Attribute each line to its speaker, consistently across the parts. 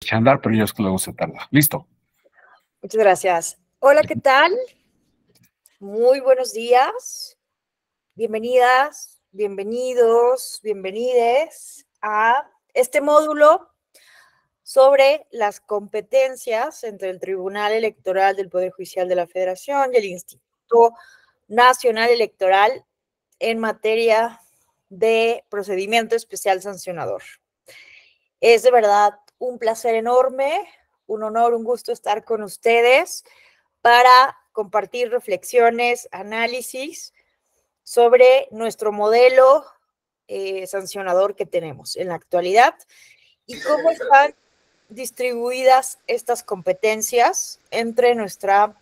Speaker 1: Andar, pero yo es que luego se tarda. Listo.
Speaker 2: Muchas gracias. Hola, ¿qué tal? Muy buenos días. Bienvenidas, bienvenidos, bienvenides a este módulo sobre las competencias entre el Tribunal Electoral del Poder Judicial de la Federación y el Instituto Nacional Electoral en materia de procedimiento especial sancionador. Es de verdad un placer enorme, un honor, un gusto estar con ustedes para compartir reflexiones, análisis sobre nuestro modelo sancionador que tenemos en la actualidad y cómo están distribuidas estas competencias entre nuestra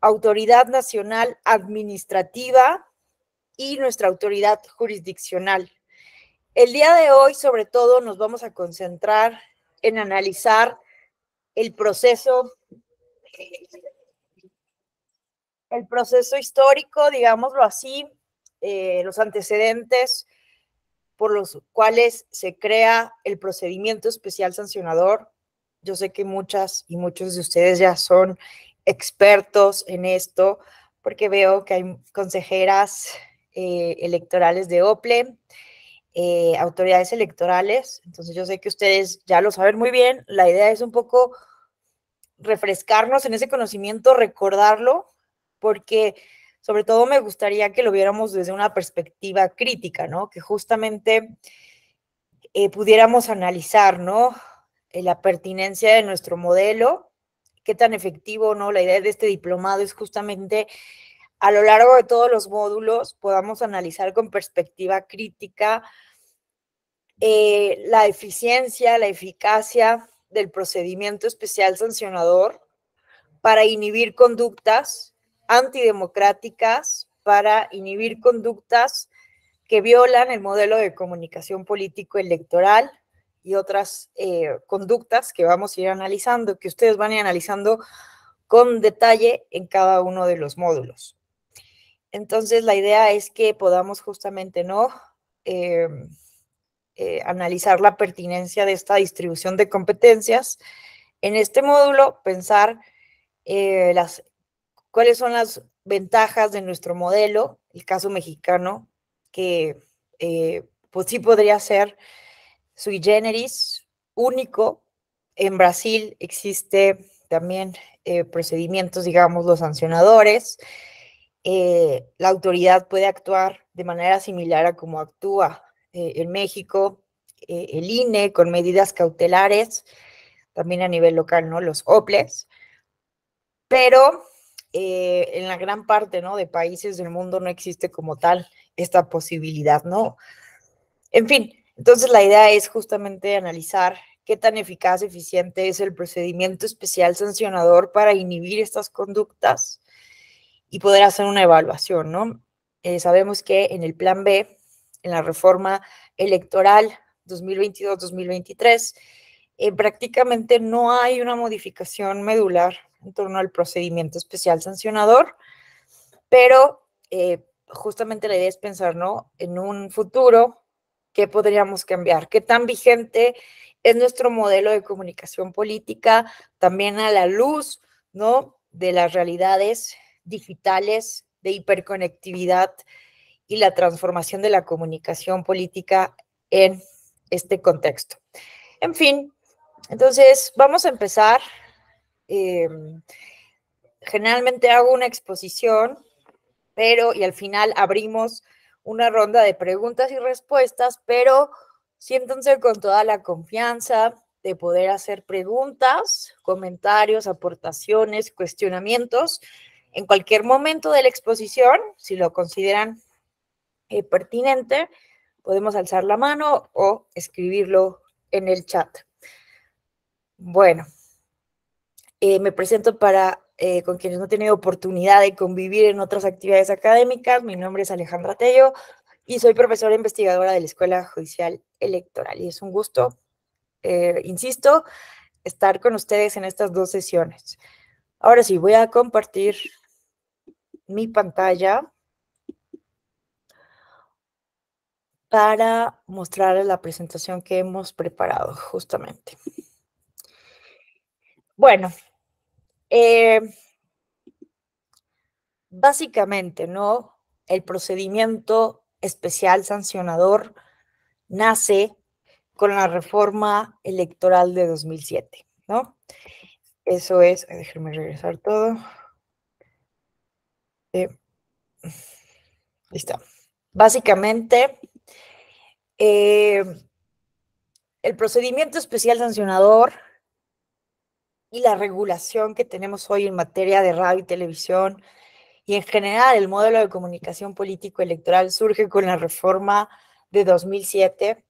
Speaker 2: Autoridad Nacional Administrativa y nuestra autoridad jurisdiccional. El día de hoy, sobre todo, nos vamos a concentrar en analizar el proceso histórico, digámoslo así, los antecedentes por los cuales se crea el procedimiento especial sancionador. Yo sé que muchas y muchos de ustedes ya son expertos en esto, porque veo que hay consejeras electorales de OPLE, autoridades electorales, entonces yo sé que ustedes ya lo saben muy bien. La idea es un poco refrescarnos en ese conocimiento, recordarlo, porque sobre todo me gustaría que lo viéramos desde una perspectiva crítica, ¿no? Que justamente pudiéramos analizar, ¿no? La pertinencia de nuestro modelo, qué tan efectivo, ¿no? La idea de este diplomado es justamente a lo largo de todos los módulos podamos analizar con perspectiva crítica la eficiencia, la eficacia del procedimiento especial sancionador para inhibir conductas antidemocráticas, para inhibir conductas que violan el modelo de comunicación político electoral y otras conductas que vamos a ir analizando, que ustedes van a ir analizando con detalle en cada uno de los módulos. Entonces, la idea es que podamos justamente, ¿no? Analizar la pertinencia de esta distribución de competencias. En este módulo, pensar cuáles son las ventajas de nuestro modelo, el caso mexicano, que pues sí podría ser sui generis, único. En Brasil existe también procedimientos, digamos, los sancionadores. La autoridad puede actuar de manera similar a como actúa en México, el INE con medidas cautelares, también a nivel local, ¿no? Los OPLES, pero en la gran parte, ¿no? De países del mundo no existe como tal esta posibilidad, ¿no? En fin, entonces la idea es justamente analizar qué tan eficaz, eficiente es el procedimiento especial sancionador para inhibir estas conductas y poder hacer una evaluación, ¿no? Sabemos que en el Plan B, en la reforma electoral 2022-2023, prácticamente no hay una modificación medular en torno al procedimiento especial sancionador, pero justamente la idea es pensar, ¿no? En un futuro, ¿qué podríamos cambiar? ¿Qué tan vigente es nuestro modelo de comunicación política también a la luz, ¿no? De las realidades digitales, de hiperconectividad y la transformación de la comunicación política en este contexto. En fin, entonces vamos a empezar. Generalmente hago una exposición, y al final abrimos una ronda de preguntas y respuestas, pero siéntanse con toda la confianza de poder hacer preguntas, comentarios, aportaciones, cuestionamientos en cualquier momento de la exposición. Si lo consideran pertinente, podemos alzar la mano o escribirlo en el chat. Bueno, me presento con quienes no he tenido oportunidad de convivir en otras actividades académicas. Mi nombre es Alejandra Tello y soy profesora investigadora de la Escuela Judicial Electoral. Y es un gusto, insisto, estar con ustedes en estas dos sesiones. Ahora sí, voy a compartir mi pantalla para mostrarles la presentación que hemos preparado justamente. Bueno, básicamente, ¿no? El procedimiento especial sancionador nace con la reforma electoral de 2007, ¿no? Eso es, déjenme regresar todo. Listo. Básicamente, el procedimiento especial sancionador y la regulación que tenemos hoy en materia de radio y televisión y en general el modelo de comunicación político-electoral surge con la reforma de 2007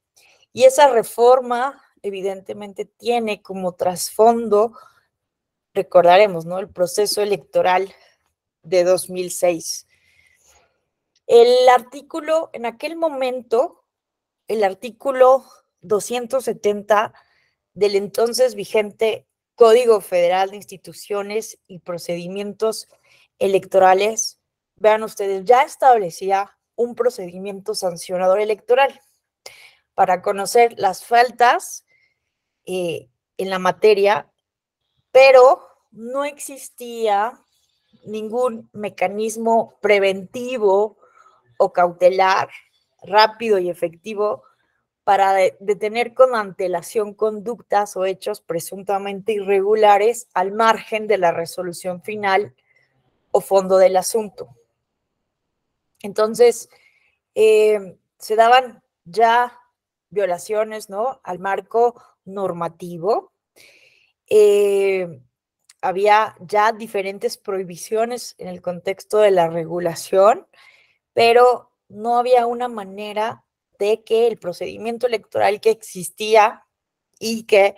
Speaker 2: y esa reforma evidentemente tiene como trasfondo, recordaremos, ¿no? El proceso electoral de 2006. El artículo, en aquel momento, el artículo 270 del entonces vigente Código Federal de Instituciones y Procedimientos Electorales, vean ustedes, ya establecía un procedimiento sancionador electoral para conocer las faltas en la materia, pero no existía ningún mecanismo preventivo o cautelar rápido y efectivo para detener con antelación conductas o hechos presuntamente irregulares al margen de la resolución final o fondo del asunto. Entonces, se daban ya violaciones, ¿no?, al marco normativo. Había ya diferentes prohibiciones en el contexto de la regulación, pero no había una manera de que el procedimiento electoral que existía y que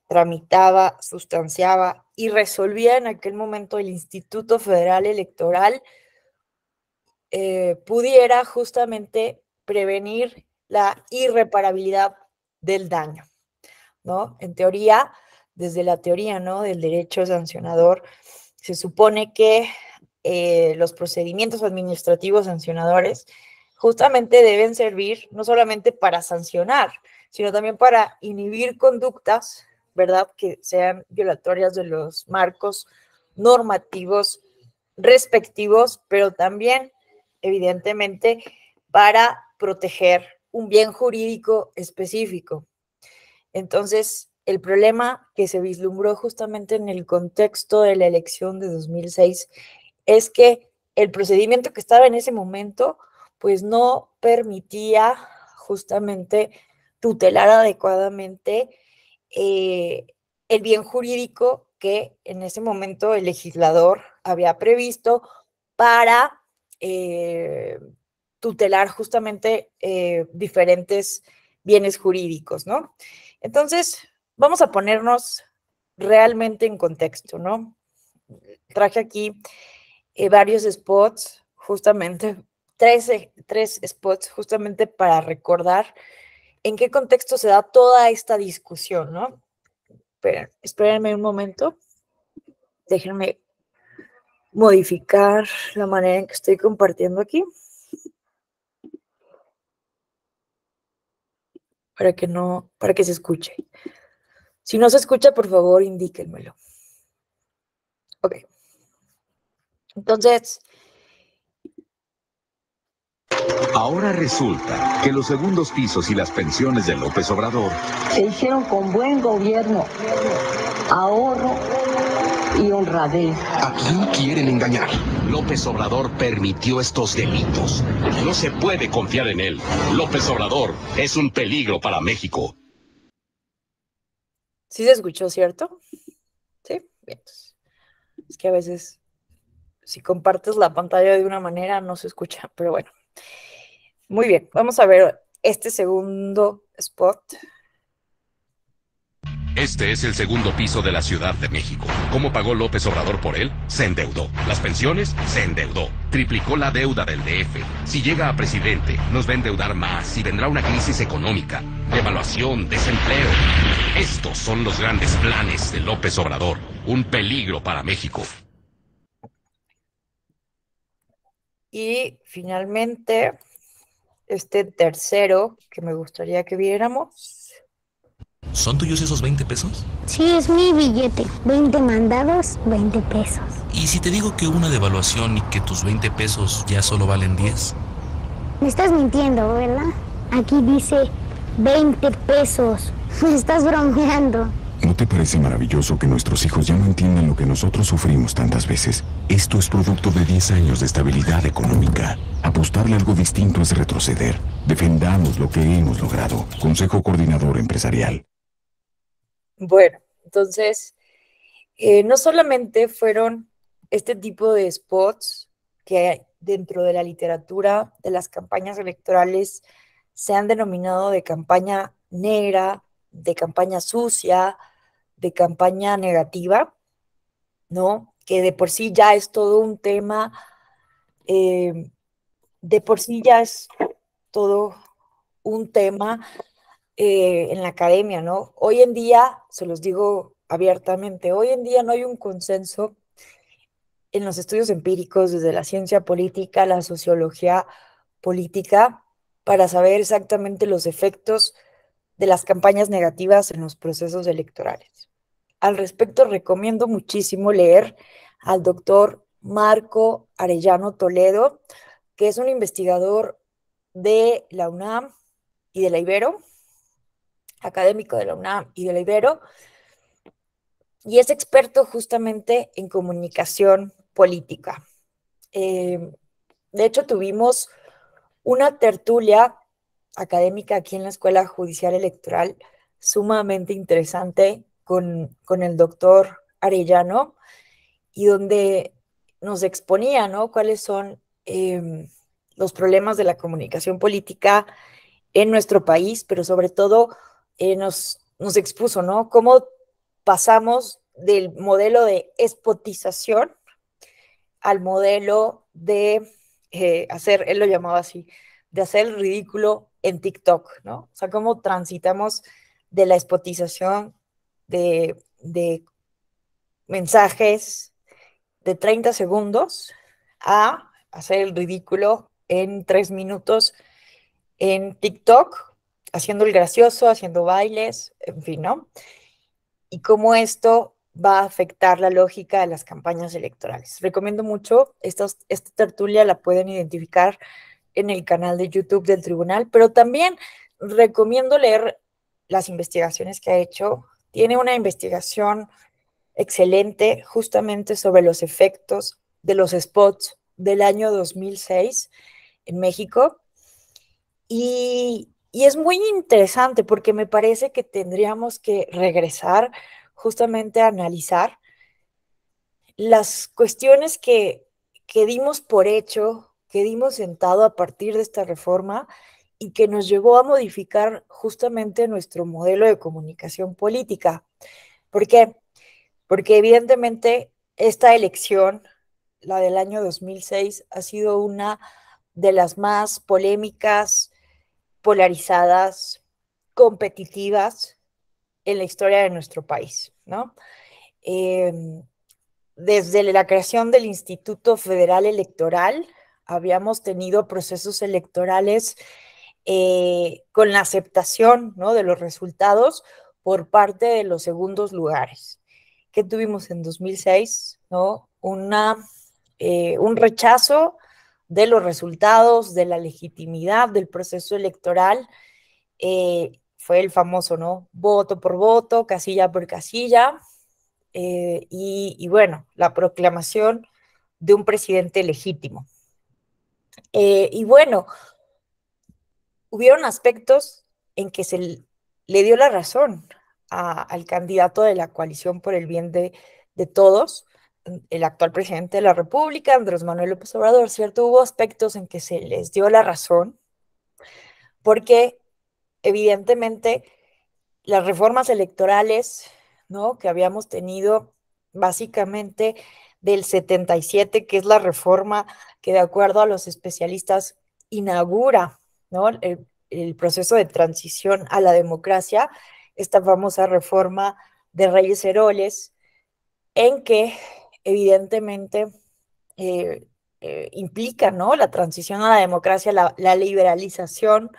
Speaker 2: tramitaba, sustanciaba y resolvía en aquel momento el Instituto Federal Electoral pudiera justamente prevenir la irreparabilidad del daño, ¿no? En teoría, desde la teoría, ¿no?, del derecho sancionador, se supone que los procedimientos administrativos sancionadores justamente deben servir no solamente para sancionar, sino también para inhibir conductas, ¿verdad?, que sean violatorias de los marcos normativos respectivos, pero también, evidentemente, para proteger un bien jurídico específico. Entonces, el problema que se vislumbró justamente en el contexto de la elección de 2006 es que el procedimiento que estaba en ese momento, pues no permitía justamente tutelar adecuadamente el bien jurídico que en ese momento el legislador había previsto para tutelar justamente diferentes bienes jurídicos, ¿no? Entonces, vamos a ponernos realmente en contexto, ¿no? Traje aquí varios spots, justamente, tres spots, justamente para recordar en qué contexto se da toda esta discusión, ¿no? Espérenme un momento, déjenme modificar la manera en que estoy compartiendo aquí, para que se escuche. Si no se escucha, por favor, indíquenmelo. Ok. Entonces,
Speaker 3: ahora resulta que los segundos pisos y las pensiones de López Obrador
Speaker 4: se hicieron con buen gobierno, ahorro y honradez.
Speaker 3: ¿A quién quieren engañar? López Obrador permitió estos delitos. No se puede confiar en él. López Obrador es un peligro para México.
Speaker 2: ¿Sí se escuchó, cierto? Sí, bien. Es que a veces, si compartes la pantalla de una manera, no se escucha, pero bueno. Muy bien, vamos a ver este segundo spot.
Speaker 3: Este es el segundo piso de la Ciudad de México. ¿Cómo pagó López Obrador por él? Se endeudó. ¿Las pensiones? Se endeudó. Triplicó la deuda del DF. Si llega a presidente, nos va a endeudar más y vendrá una crisis económica, devaluación, desempleo. Estos son los grandes planes de López Obrador. Un peligro para México.
Speaker 2: Y finalmente, este tercero que me gustaría que viéramos.
Speaker 5: ¿Son tuyos esos 20 pesos?
Speaker 6: Sí, es mi billete. 20 mandados, 20 pesos.
Speaker 5: ¿Y si te digo que una devaluación y que tus 20 pesos ya solo valen 10?
Speaker 6: Me estás mintiendo, ¿verdad? Aquí dice 20 pesos. Me estás bromeando.
Speaker 7: ¿No te parece maravilloso que nuestros hijos ya no entiendan lo que nosotros sufrimos tantas veces? Esto es producto de 10 años de estabilidad económica. Apostarle a algo distinto es retroceder. Defendamos lo que hemos logrado. Consejo Coordinador Empresarial.
Speaker 2: Bueno, entonces, no solamente fueron este tipo de spots que dentro de la literatura de las campañas electorales se han denominado de campaña negra, de campaña sucia, de campaña negativa, ¿no? Que de por sí ya es todo un tema, de por sí ya es todo un tema en la academia, ¿no? Hoy en día, se los digo abiertamente, hoy en día no hay un consenso en los estudios empíricos desde la ciencia política, la sociología política, para saber exactamente los efectos de las campañas negativas en los procesos electorales. Al respecto, recomiendo muchísimo leer al doctor Marco Arellano Toledo, que es un investigador de la UNAM y de la Ibero, académico de la UNAM y de la Ibero, y es experto justamente en comunicación política. De hecho, tuvimos una tertulia académica aquí en la Escuela Judicial Electoral sumamente interesante con el doctor Arellano, y donde nos exponía, ¿no?, cuáles son los problemas de la comunicación política en nuestro país, pero sobre todo nos expuso, ¿no?, cómo pasamos del modelo de spotización al modelo de hacer, él lo llamaba así, de hacer el ridículo en TikTok, ¿no? O sea, cómo transitamos de la spotización de mensajes de 30 segundos a hacer el ridículo en 3 minutos en TikTok, haciendo el gracioso, haciendo bailes, en fin, ¿no? Y cómo esto va a afectar la lógica de las campañas electorales. Recomiendo mucho, esta tertulia la pueden identificar en el canal de YouTube del Tribunal, pero también recomiendo leer las investigaciones que ha hecho. Tiene una investigación excelente justamente sobre los efectos de los spots del año 2006 en México. Y es muy interesante porque me parece que tendríamos que regresar justamente a analizar las cuestiones que dimos por hecho, que dimos sentado a partir de esta reforma y que nos llevó a modificar justamente nuestro modelo de comunicación política. ¿Por qué? Porque evidentemente esta elección, la del año 2006, ha sido una de las más polémicas, polarizadas, competitivas en la historia de nuestro país, ¿no? Desde la creación del Instituto Federal Electoral, habíamos tenido procesos electorales con la aceptación, ¿no?, de los resultados por parte de los segundos lugares. ¿Qué tuvimos en 2006? ¿No? Un rechazo de los resultados, de la legitimidad del proceso electoral. Fue el famoso, ¿no?, voto por voto, casilla por casilla, y bueno, la proclamación de un presidente legítimo. Y bueno, hubieron aspectos en que se le dio la razón al candidato de la coalición por el bien de todos, el actual presidente de la República, Andrés Manuel López Obrador, ¿cierto? Hubo aspectos en que se les dio la razón, porque evidentemente las reformas electorales, ¿no?, que habíamos tenido básicamente del 77, que es la reforma que de acuerdo a los especialistas inaugura, ¿no?, el proceso de transición a la democracia, esta famosa reforma de Reyes Heroles, en que evidentemente implica, ¿no?, la transición a la democracia, la liberalización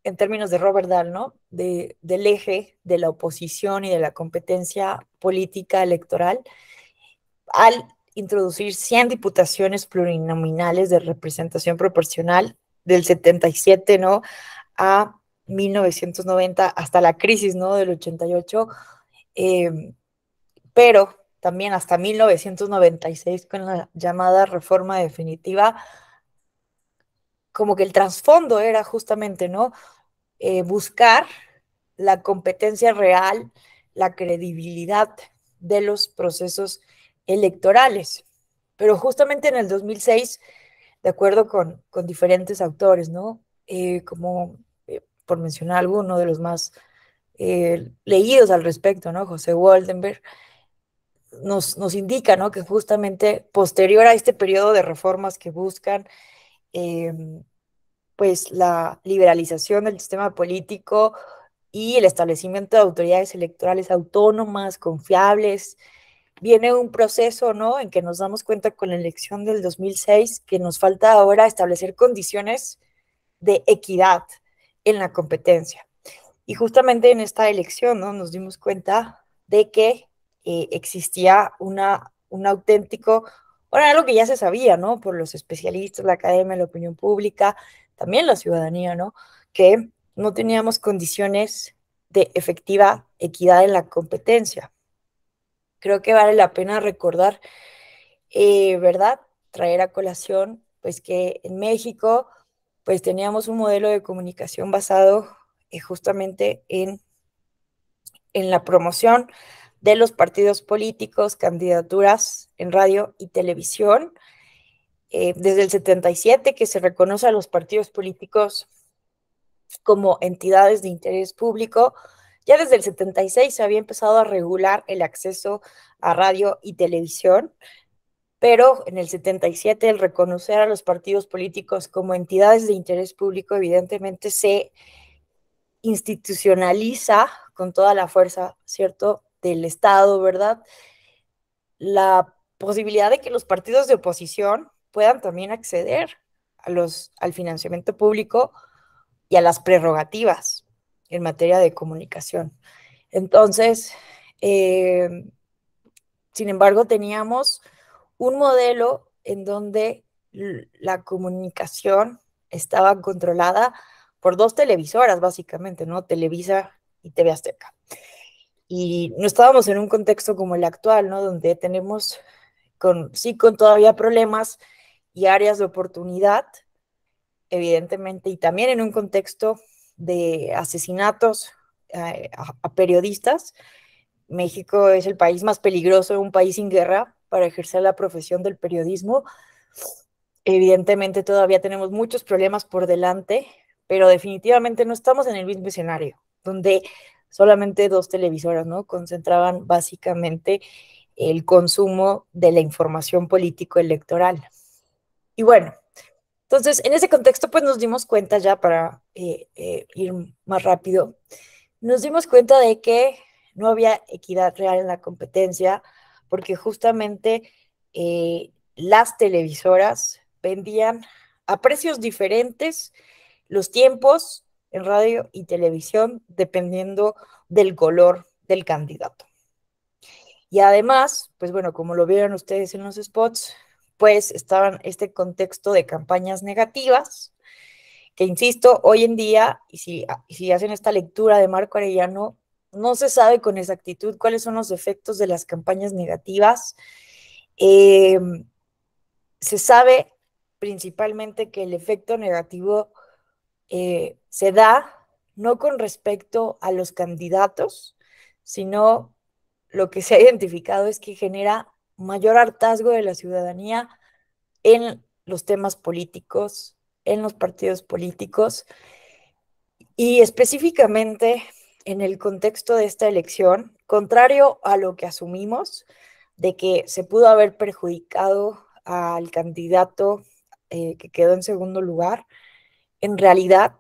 Speaker 2: en términos de Robert Dahl, ¿no? Del eje de la oposición y de la competencia política electoral, al introducir 100 diputaciones plurinominales de representación proporcional del 77, ¿no?, a 1990, hasta la crisis, ¿no?, del 88, pero también hasta 1996 con la llamada reforma definitiva, como que el trasfondo era justamente, ¿no?, buscar la competencia real, la credibilidad de los procesos electorales. Pero justamente en el 2006, de acuerdo con diferentes autores, ¿no?, como por mencionar alguno de los más leídos al respecto, ¿no?, José Waldenberg, nos indica, ¿no?, que justamente posterior a este periodo de reformas que buscan pues la liberalización del sistema político y el establecimiento de autoridades electorales autónomas, confiables, viene un proceso, ¿no?, en que nos damos cuenta con la elección del 2006 que nos falta ahora establecer condiciones de equidad en la competencia. Y justamente en esta elección, ¿no?, nos dimos cuenta de que existía un auténtico, bueno, algo que ya se sabía, ¿no?, por los especialistas, la academia, la opinión pública, también la ciudadanía, ¿no?, que no teníamos condiciones de efectiva equidad en la competencia. Creo que vale la pena recordar, ¿verdad?, traer a colación, pues, que en México, pues, teníamos un modelo de comunicación basado justamente en la promoción de los partidos políticos, candidaturas en radio y televisión. Desde el 77 que se reconoce a los partidos políticos como entidades de interés público. Ya desde el 76 se había empezado a regular el acceso a radio y televisión, pero en el 77 el reconocer a los partidos políticos como entidades de interés público evidentemente se institucionaliza con toda la fuerza, ¿cierto?, del Estado, ¿verdad?, la posibilidad de que los partidos de oposición puedan también acceder al financiamiento público y a las prerrogativas en materia de comunicación. Entonces, sin embargo, teníamos un modelo en donde la comunicación estaba controlada por dos televisoras, básicamente, ¿no?, Televisa y TV Azteca. Y no estábamos en un contexto como el actual, ¿no?, donde tenemos con todavía problemas y áreas de oportunidad, evidentemente, y también en un contexto de asesinatos a periodistas. México es el país más peligroso, un país sin guerra para ejercer la profesión del periodismo. Evidentemente todavía tenemos muchos problemas por delante, pero definitivamente no estamos en el mismo escenario, donde solamente dos televisoras, ¿no?, concentraban básicamente el consumo de la información político-electoral. Y bueno, entonces, en ese contexto, pues nos dimos cuenta ya para ir más rápido, nos dimos cuenta de que no había equidad real en la competencia, porque justamente las televisoras vendían a precios diferentes los tiempos en radio y televisión, dependiendo del color del candidato. Y además, pues bueno, como lo vieron ustedes en los spots, pues estaban este contexto de campañas negativas, que insisto, hoy en día, y si hacen esta lectura de Marco Arellano, no se sabe con exactitud cuáles son los efectos de las campañas negativas. Se sabe principalmente que el efecto negativo se da no con respecto a los candidatos, sino lo que se ha identificado es que genera mayor hartazgo de la ciudadanía en los temas políticos, en los partidos políticos, y específicamente en el contexto de esta elección, contrario a lo que asumimos, de que se pudo haber perjudicado al candidato que quedó en segundo lugar, en realidad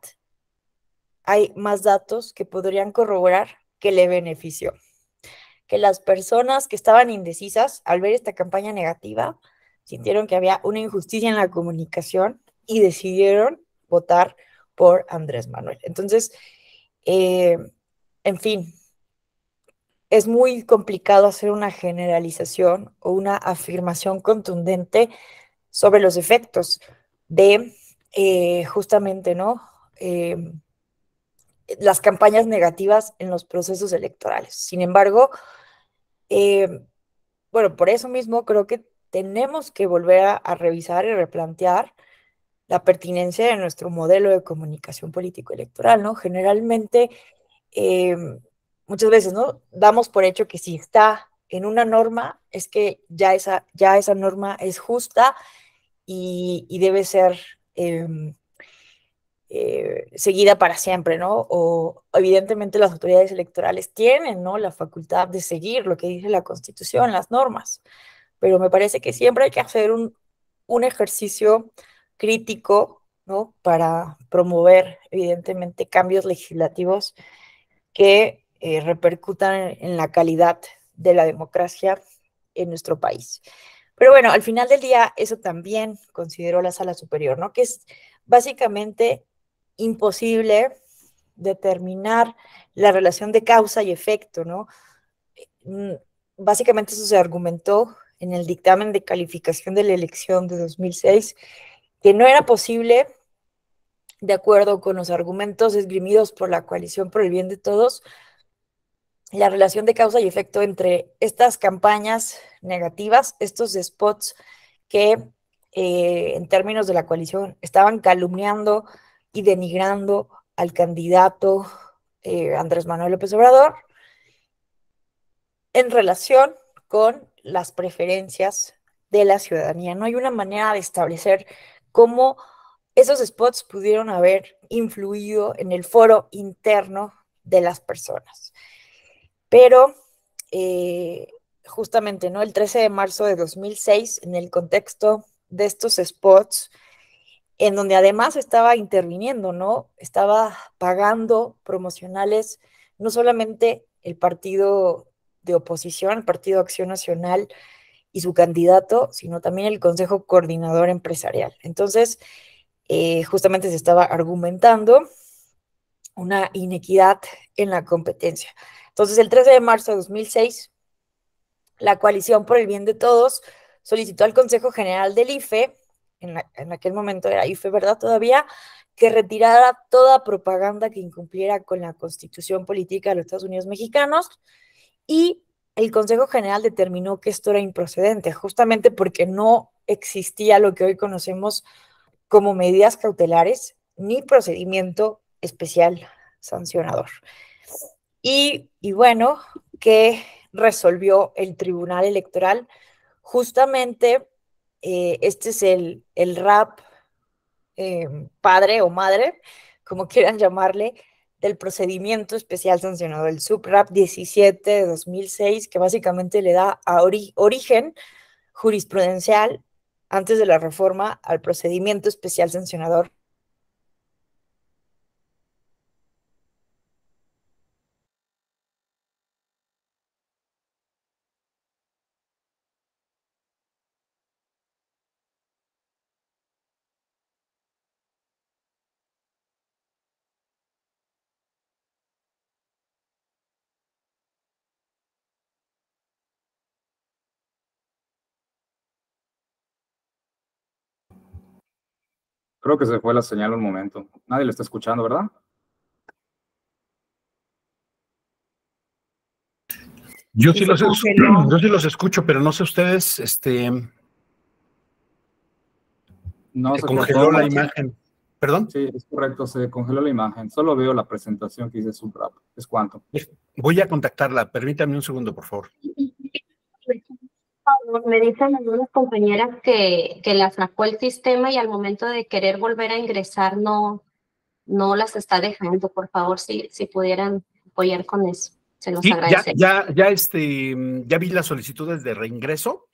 Speaker 2: hay más datos que podrían corroborar que le benefició. Que las personas que estaban indecisas al ver esta campaña negativa sintieron que había una injusticia en la comunicación y decidieron votar por Andrés Manuel. Entonces, en fin, es muy complicado hacer una generalización o una afirmación contundente sobre los efectos de justamente, ¿no? Las campañas negativas en los procesos electorales. Sin embargo, bueno, por eso mismo creo que tenemos que volver a revisar y replantear la pertinencia de nuestro modelo de comunicación político-electoral, ¿no? Generalmente, muchas veces, ¿no? Damos por hecho que si está en una norma, es que ya esa norma es justa y debe ser seguida para siempre, ¿no? O evidentemente las autoridades electorales tienen, ¿no?, la facultad de seguir lo que dice la Constitución, las normas, pero me parece que siempre hay que hacer un ejercicio crítico, ¿no?, para promover evidentemente cambios legislativos que repercutan en la calidad de la democracia en nuestro país. Pero bueno, al final del día, eso también consideró la Sala Superior, ¿no? Que es básicamente imposible determinar la relación de causa y efecto, ¿no? Básicamente eso se argumentó en el dictamen de calificación de la elección de 2006, que no era posible, de acuerdo con los argumentos esgrimidos por la Coalición por el Bien de Todos, la relación de causa y efecto entre estas campañas negativas, estos spots que en términos de la coalición estaban calumniando y denigrando al candidato Andrés Manuel López Obrador en relación con las preferencias de la ciudadanía. No hay una manera de establecer cómo esos spots pudieron haber influido en el foro interno de las personas. Pero justamente, ¿no?, el 13 de marzo de 2006, en el contexto de estos spots, en donde además estaba interviniendo, ¿no?, estaba pagando promocionales, no solamente el partido de oposición, el Partido Acción Nacional y su candidato, sino también el Consejo Coordinador Empresarial. Entonces, justamente se estaba argumentando una inequidad en la competencia. Entonces, el 13 de marzo de 2006, la Coalición por el Bien de Todos solicitó al Consejo General del IFE, en aquel momento era IFE, ¿verdad? Todavía, que retirara toda propaganda que incumpliera con la Constitución Política de los Estados Unidos Mexicanos, y el Consejo General determinó que esto era improcedente, justamente porque no existía lo que hoy conocemos como medidas cautelares ni procedimiento especial sancionador. Y bueno, ¿qué resolvió el Tribunal Electoral? Justamente este es el RAP padre o madre, como quieran llamarle, del procedimiento especial sancionador, el SUPRAP 17 de 2006, que básicamente le da origen jurisprudencial antes de la reforma al procedimiento especial sancionador.
Speaker 8: Creo que se fue la señal un momento. Nadie le está escuchando, ¿verdad?
Speaker 9: Yo sí los escucho, pero no sé ustedes,
Speaker 8: No,
Speaker 9: se congeló la imagen. ¿Perdón?
Speaker 8: Sí, es correcto, se congeló la imagen. Solo veo la presentación que dice SUPRAP. ¿Es cuánto?
Speaker 9: Voy a contactarla. Permítame un segundo, por favor.
Speaker 10: Me dicen algunas compañeras que la sacó el sistema y al momento de querer volver a ingresar no las está dejando. Por favor, si pudieran apoyar con eso, se los agradece.
Speaker 9: Ya vi las solicitudes de reingreso.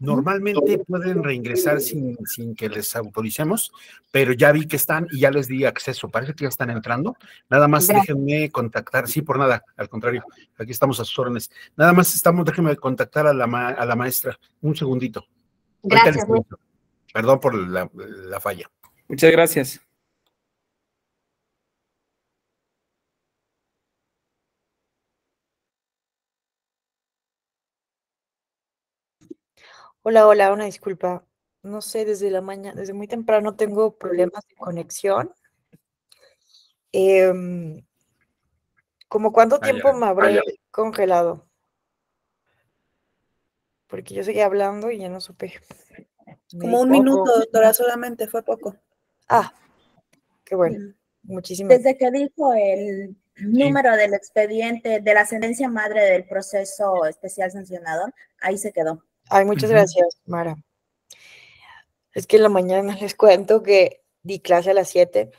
Speaker 9: Normalmente pueden reingresar sin que les autoricemos, pero ya vi que están y ya les di acceso. Parece que ya están entrando. Nada más déjenme contactar. Sí, por nada, al contrario, aquí estamos a sus órdenes. Nada más déjenme contactar a la maestra. Un segundito.
Speaker 10: Gracias.
Speaker 9: Perdón por la falla.
Speaker 11: Muchas gracias.
Speaker 2: Hola, hola, una disculpa. No sé, desde la mañana, desde muy temprano tengo problemas de conexión. ¿Cómo cuánto tiempo me habré congelado? Porque yo seguía hablando y ya no supe.
Speaker 11: Como un minuto, doctora, solamente fue poco.
Speaker 2: Ah, qué bueno. Muchísimas
Speaker 12: Desde que dijo el número del expediente de la sentencia madre del proceso especial sancionador, ahí se quedó.
Speaker 2: Ay, muchas gracias, Mara. Es que en la mañana les cuento que di clase a las 7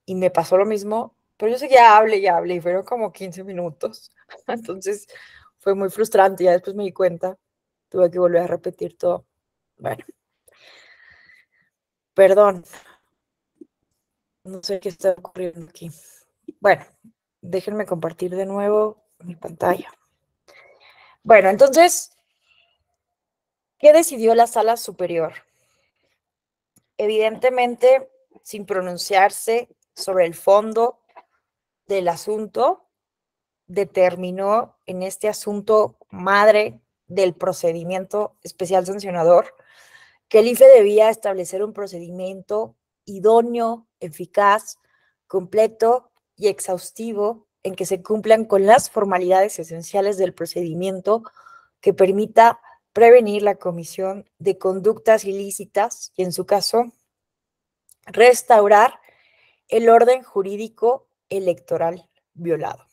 Speaker 2: y me pasó lo mismo, pero yo seguía hable y fueron como 15 minutos. Entonces fue muy frustrante, ya después me di cuenta, tuve que volver a repetir todo. Bueno, perdón, no sé qué está ocurriendo aquí. Bueno, déjenme compartir de nuevo mi pantalla. Bueno, entonces, ¿qué decidió la Sala Superior? Evidentemente, sin pronunciarse sobre el fondo del asunto, determinó en este asunto madre del procedimiento especial sancionador que el IFE debía establecer un procedimiento idóneo, eficaz, completo y exhaustivo en que se cumplan con las formalidades esenciales del procedimiento que permita prevenir la comisión de conductas ilícitas y, en su caso, restaurar el orden jurídico electoral violado.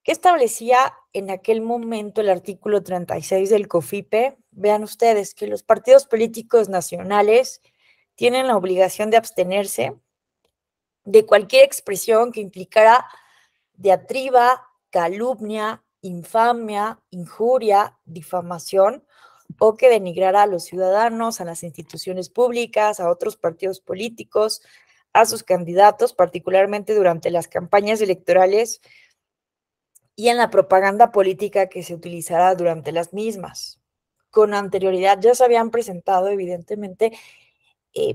Speaker 2: ¿Qué establecía en aquel momento el artículo 36 del COFIPE? Vean ustedes que los partidos políticos nacionales tienen la obligación de abstenerse de cualquier expresión que implicara diatriba, calumnia, infamia, injuria, difamación o que denigrara a los ciudadanos, a las instituciones públicas, a otros partidos políticos, a sus candidatos, particularmente durante las campañas electorales y en la propaganda política que se utilizará durante las mismas. Con anterioridad ya se habían presentado, evidentemente,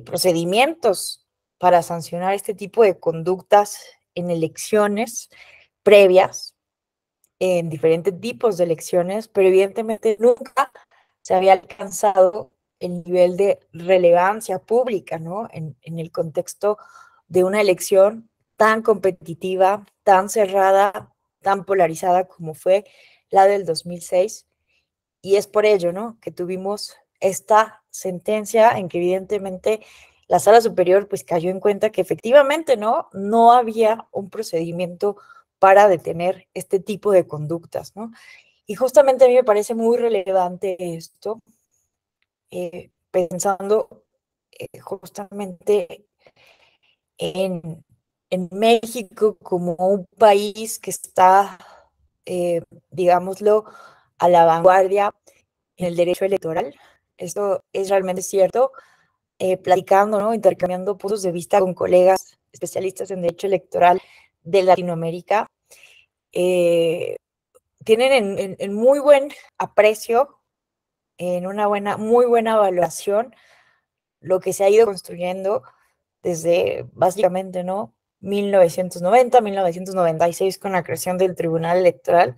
Speaker 2: procedimientos para sancionar este tipo de conductas en elecciones previas, en diferentes tipos de elecciones, pero evidentemente nunca se había alcanzado el nivel de relevancia pública, ¿no? En el contexto de una elección tan competitiva, tan cerrada, tan polarizada como fue la del 2006. Y es por ello, ¿no?, que tuvimos esta sentencia en que evidentemente la Sala Superior pues cayó en cuenta que efectivamente no había un procedimiento para detener este tipo de conductas, ¿no? Y justamente a mí me parece muy relevante esto, pensando justamente en México como un país que está, digámoslo, a la vanguardia en el derecho electoral. Esto es realmente cierto. Platicando, ¿no?, intercambiando puntos de vista con colegas especialistas en derecho electoral de Latinoamérica, tienen en muy buen aprecio, en una muy buena valoración, lo que se ha ido construyendo desde básicamente, ¿no?, 1990, 1996, con la creación del Tribunal Electoral,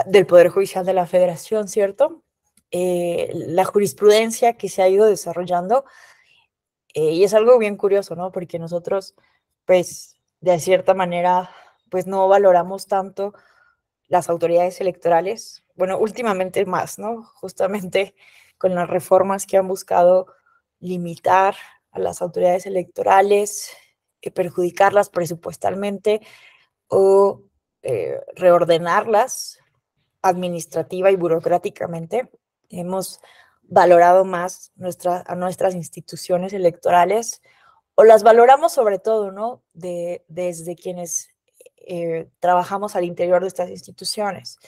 Speaker 2: del Poder Judicial de la Federación, ¿cierto? La jurisprudencia que se ha ido desarrollando, y es algo bien curioso, ¿no? Porque nosotros, pues, de cierta manera, pues no valoramos tanto las autoridades electorales. Bueno, últimamente más, ¿no? Justamente con las reformas que han buscado limitar a las autoridades electorales, perjudicarlas presupuestalmente o reordenarlas administrativa y burocráticamente. Hemos valorado más a nuestras instituciones electorales, o las valoramos sobre todo, ¿no?, desde quienes trabajamos al interior de estas instituciones.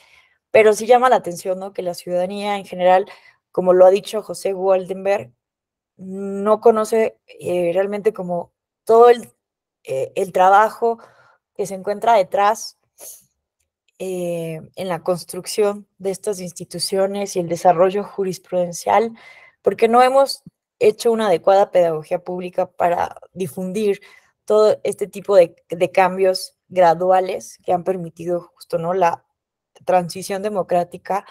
Speaker 2: Pero sí llama la atención, ¿no?, que la ciudadanía en general, como lo ha dicho José Goldenberg, no conoce realmente como todo el trabajo que se encuentra detrás en la construcción de estas instituciones y el desarrollo jurisprudencial, porque no hemos hecho una adecuada pedagogía pública para difundir todo este tipo de cambios graduales que han permitido justo, ¿no?, la transición democrática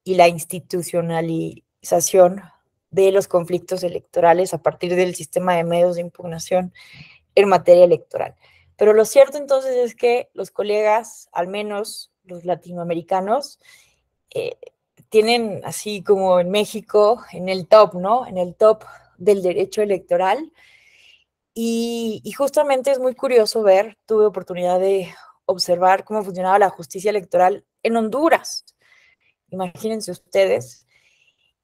Speaker 2: y la institucionalización de los conflictos electorales a partir del sistema de medios de impugnación en materia electoral. Pero lo cierto entonces es que los colegas, al menos los latinoamericanos, tienen así como en México, en el top, ¿no? En el top del derecho electoral. Y justamente es muy curioso ver, tuve oportunidad de observar cómo funcionaba la justicia electoral en Honduras. Imagínense ustedes.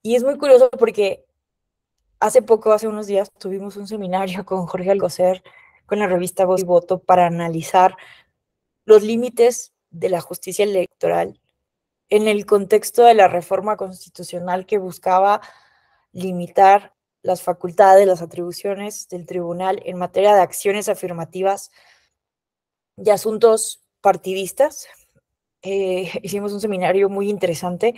Speaker 2: Y es muy curioso porque hace unos días, tuvimos un seminario con Jorge Alcocer, con la revista Voz y Voto, para analizar los límites de la justicia electoral en el contexto de la reforma constitucional que buscaba limitar las facultades, las atribuciones del tribunal en materia de acciones afirmativas y asuntos partidistas. Hicimos un seminario muy interesante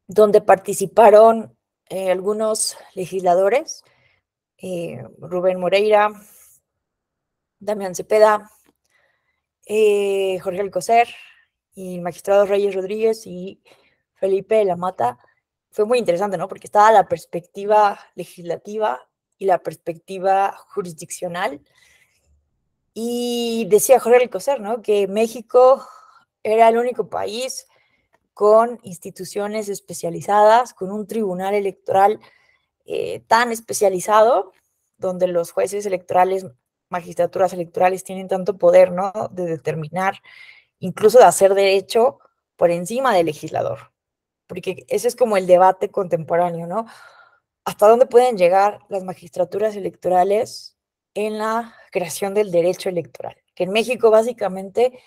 Speaker 2: donde participaron algunos legisladores, Rubén Moreira, Damián Cepeda, Jorge Alcocer y el magistrado Reyes Rodríguez y Felipe de la Mata. Fue muy interesante, ¿no? Porque estaba la perspectiva legislativa y la perspectiva jurisdiccional. Y decía Jorge Alcocer, ¿no? Que México era el único país con instituciones especializadas, con un tribunal electoral tan especializado, donde los jueces electorales, magistraturas electorales tienen tanto poder, ¿no? De determinar, incluso de hacer derecho por encima del legislador. Porque ese es como el debate contemporáneo, ¿no? ¿Hasta dónde pueden llegar las magistraturas electorales en la creación del derecho electoral? Que en México básicamente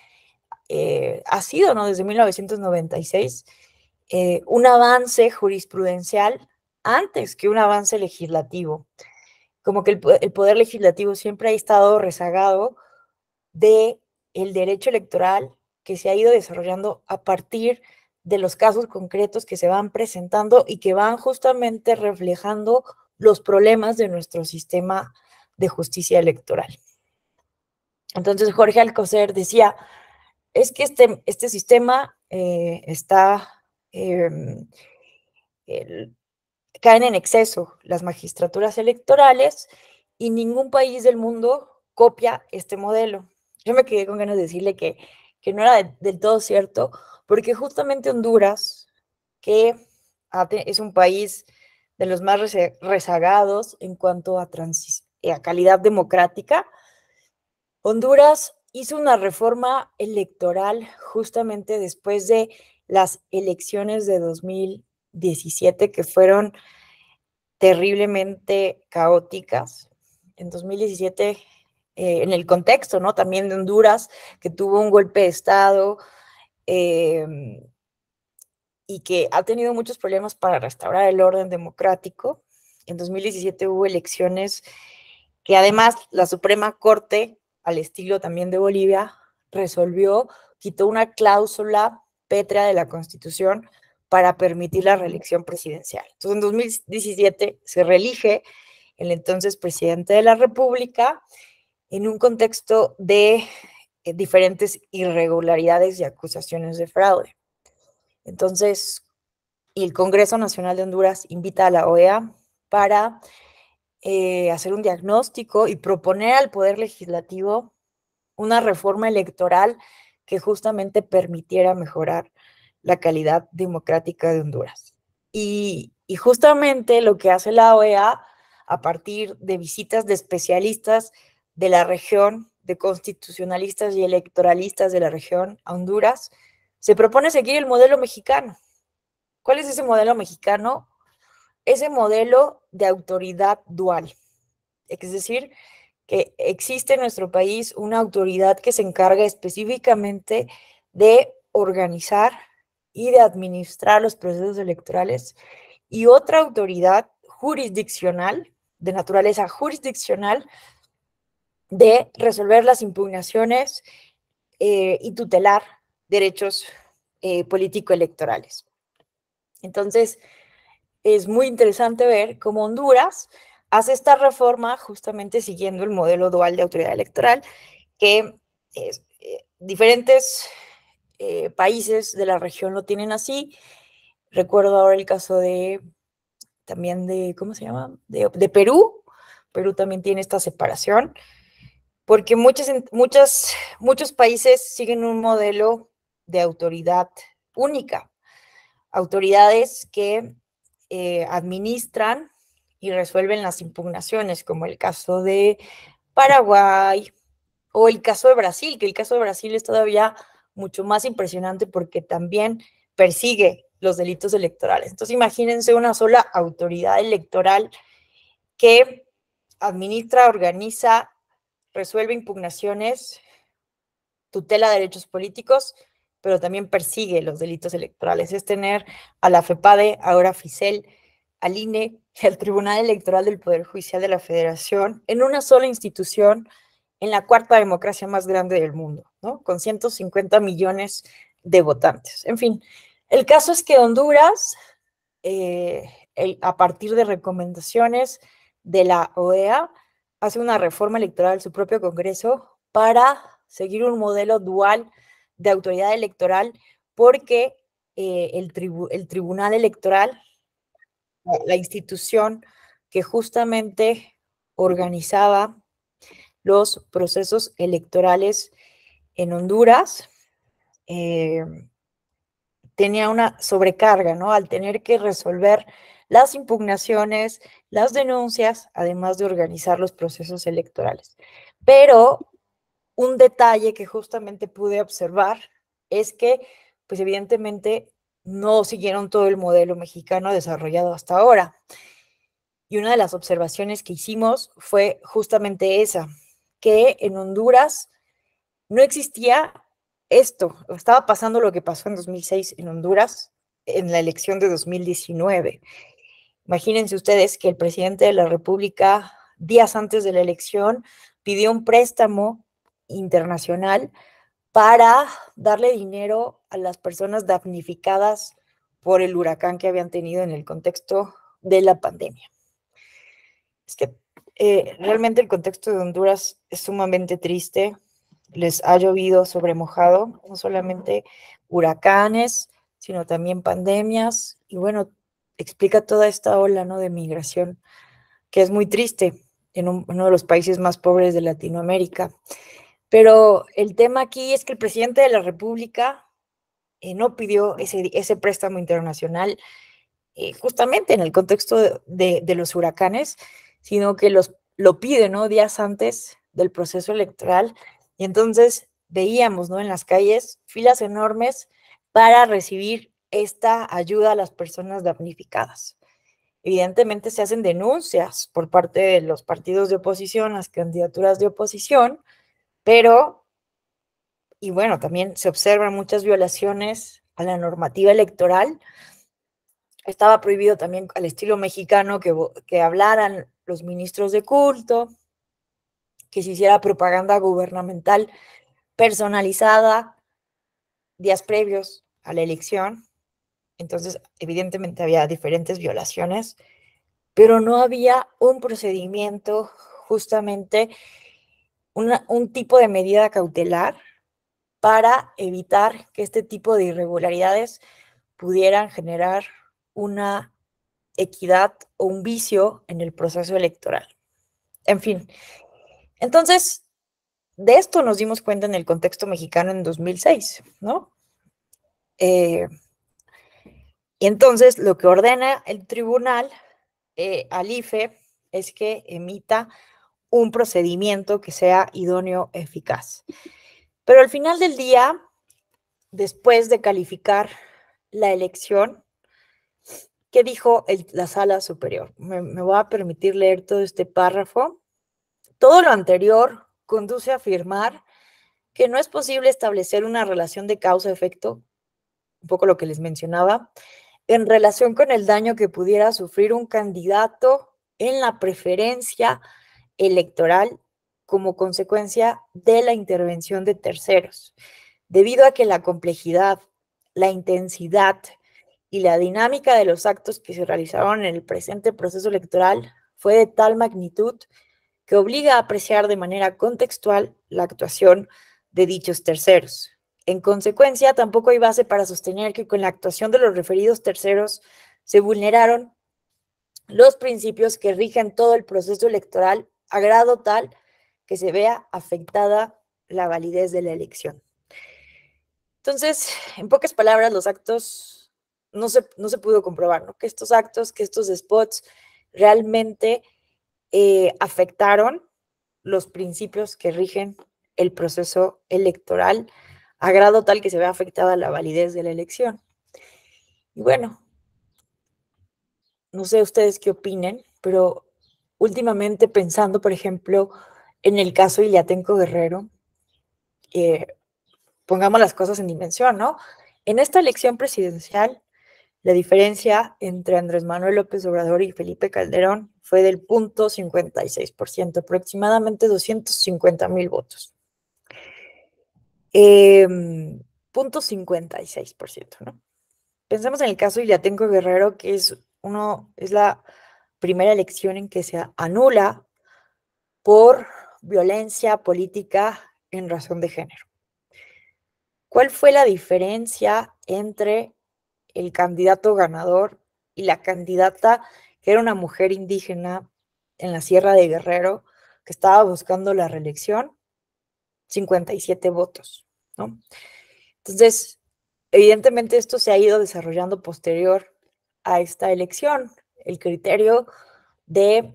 Speaker 2: ha sido, ¿no? Desde 1996, un avance jurisprudencial antes que un avance legislativo. Como que el poder legislativo siempre ha estado rezagado del derecho electoral que se ha ido desarrollando a partir de los casos concretos que se van presentando y que van justamente reflejando los problemas de nuestro sistema de justicia electoral. Entonces Jorge Alcocer decía, es que este sistema caen en exceso las magistraturas electorales y ningún país del mundo copia este modelo. Yo me quedé con ganas de decirle que no era del todo cierto, porque justamente Honduras, que es un país de los más rezagados en cuanto a calidad democrática, Honduras hizo una reforma electoral justamente después de las elecciones de 2017, que fueron terriblemente caóticas. En 2017, en el contexto, ¿no? También de Honduras, que tuvo un golpe de Estado y que ha tenido muchos problemas para restaurar el orden democrático. En 2017 hubo elecciones que además la Suprema Corte, al estilo también de Bolivia, quitó una cláusula pétrea de la Constitución para permitir la reelección presidencial. Entonces, en 2017 se reelige el entonces presidente de la República en un contexto de diferentes irregularidades y acusaciones de fraude. Entonces, el Congreso Nacional de Honduras invita a la OEA para hacer un diagnóstico y proponer al Poder Legislativo una reforma electoral que justamente permitiera mejorar la calidad democrática de Honduras. Y justamente lo que hace la OEA, a partir de visitas de especialistas de la región, de constitucionalistas y electoralistas de la región a Honduras, se propone seguir el modelo mexicano. ¿Cuál es ese modelo mexicano? Ese modelo de autoridad dual. Es decir, que existe en nuestro país una autoridad que se encarga específicamente de organizar y de administrar los procesos electorales y otra autoridad jurisdiccional, de naturaleza jurisdiccional, de resolver las impugnaciones y tutelar derechos político-electorales. Entonces, es muy interesante ver cómo Honduras hace esta reforma justamente siguiendo el modelo dual de autoridad electoral que diferentes países de la región lo tienen así Recuerdo ahora el caso también de, ¿cómo se llama? De Perú. Perú también tiene esta separación, porque muchos países siguen un modelo de autoridad única. Autoridades que administran y resuelven las impugnaciones, como el caso de Paraguay o el caso de Brasil, que el caso de Brasil es todavía mucho más impresionante porque también persigue los delitos electorales. Entonces, imagínense una sola autoridad electoral que administra, organiza, resuelve impugnaciones, tutela derechos políticos, pero también persigue los delitos electorales. Es tener a la FEPADE, ahora FICEL, al INE y al Tribunal Electoral del Poder Judicial de la Federación en una sola institución, en la cuarta democracia más grande del mundo, ¿no? Con 150 millones de votantes. En fin, el caso es que Honduras, a partir de recomendaciones de la OEA, hace una reforma electoral en su propio Congreso para seguir un modelo dual de autoridad electoral, porque el Tribunal Electoral, la institución que justamente organizaba los procesos electorales en Honduras, tenía una sobrecarga, ¿no? Al tener que resolver las impugnaciones, las denuncias, además de organizar los procesos electorales. Pero un detalle que justamente pude observar es que, pues evidentemente, no siguieron todo el modelo mexicano desarrollado hasta ahora. Y una de las observaciones que hicimos fue justamente esa, que en Honduras no existía esto. Estaba pasando lo que pasó en 2006 en Honduras, en la elección de 2019. Imagínense ustedes que el presidente de la República, días antes de la elección, pidió un préstamo internacional para darle dinero a las personas damnificadas por el huracán que habían tenido en el contexto de la pandemia. Es que realmente el contexto de Honduras es sumamente triste. Les ha llovido sobre mojado, no solamente huracanes, sino también pandemias, y bueno, explica toda esta ola, ¿no?, de migración, que es muy triste en uno de los países más pobres de Latinoamérica. Pero el tema aquí es que el presidente de la República no pidió ese préstamo internacional justamente en el contexto de los huracanes, sino que lo pide, ¿no?, días antes del proceso electoral. Y entonces veíamos, ¿no?, en las calles filas enormes para recibir esta ayuda a las personas damnificadas. Evidentemente se hacen denuncias por parte de los partidos de oposición, las candidaturas de oposición, pero, y bueno, también se observan muchas violaciones a la normativa electoral. Estaba prohibido también, al estilo mexicano, que hablaran los ministros de culto, que se hiciera propaganda gubernamental personalizada días previos a la elección. Entonces, evidentemente había diferentes violaciones, pero no había un procedimiento, justamente un tipo de medida cautelar para evitar que este tipo de irregularidades pudieran generar una equidad o un vicio en el proceso electoral. En fin, entonces, de esto nos dimos cuenta en el contexto mexicano en 2006, ¿no? Y entonces lo que ordena el tribunal al IFE es que emita un procedimiento que sea idóneo, eficaz. Pero al final del día, después de calificar la elección, ¿qué dijo la sala superior? Me voy a permitir leer todo este párrafo. Todo lo anterior conduce a afirmar que no es posible establecer una relación de causa-efecto, un poco lo que les mencionaba, en relación con el daño que pudiera sufrir un candidato en la preferencia electoral como consecuencia de la intervención de terceros, debido a que la complejidad, la intensidad y la dinámica de los actos que se realizaron en el presente proceso electoral fue de tal magnitud que obliga a apreciar de manera contextual la actuación de dichos terceros, En consecuencia, tampoco hay base para sostener que con la actuación de los referidos terceros se vulneraron los principios que rigen todo el proceso electoral a grado tal que se vea afectada la validez de la elección. Entonces, en pocas palabras, los actos no se pudo comprobar, ¿no? Que estos actos, que estos spots realmente afectaron los principios que rigen el proceso electoral a grado tal que se vea afectada la validez de la elección. Y bueno, no sé ustedes qué opinen, pero últimamente pensando, por ejemplo, en el caso Iliatenco Guerrero, pongamos las cosas en dimensión, ¿no? En esta elección presidencial, la diferencia entre Andrés Manuel López Obrador y Felipe Calderón fue del 0.56%, aproximadamente 250,000 votos. 0.56%, ¿no? Pensemos en el caso Iliatenco Guerrero, que es la primera elección en que se anula por violencia política en razón de género. ¿Cuál fue la diferencia entre el candidato ganador y la candidata, que era una mujer indígena en la Sierra de Guerrero, que estaba buscando la reelección? 57 votos, ¿no? Entonces, evidentemente esto se ha ido desarrollando posterior a esta elección. El criterio de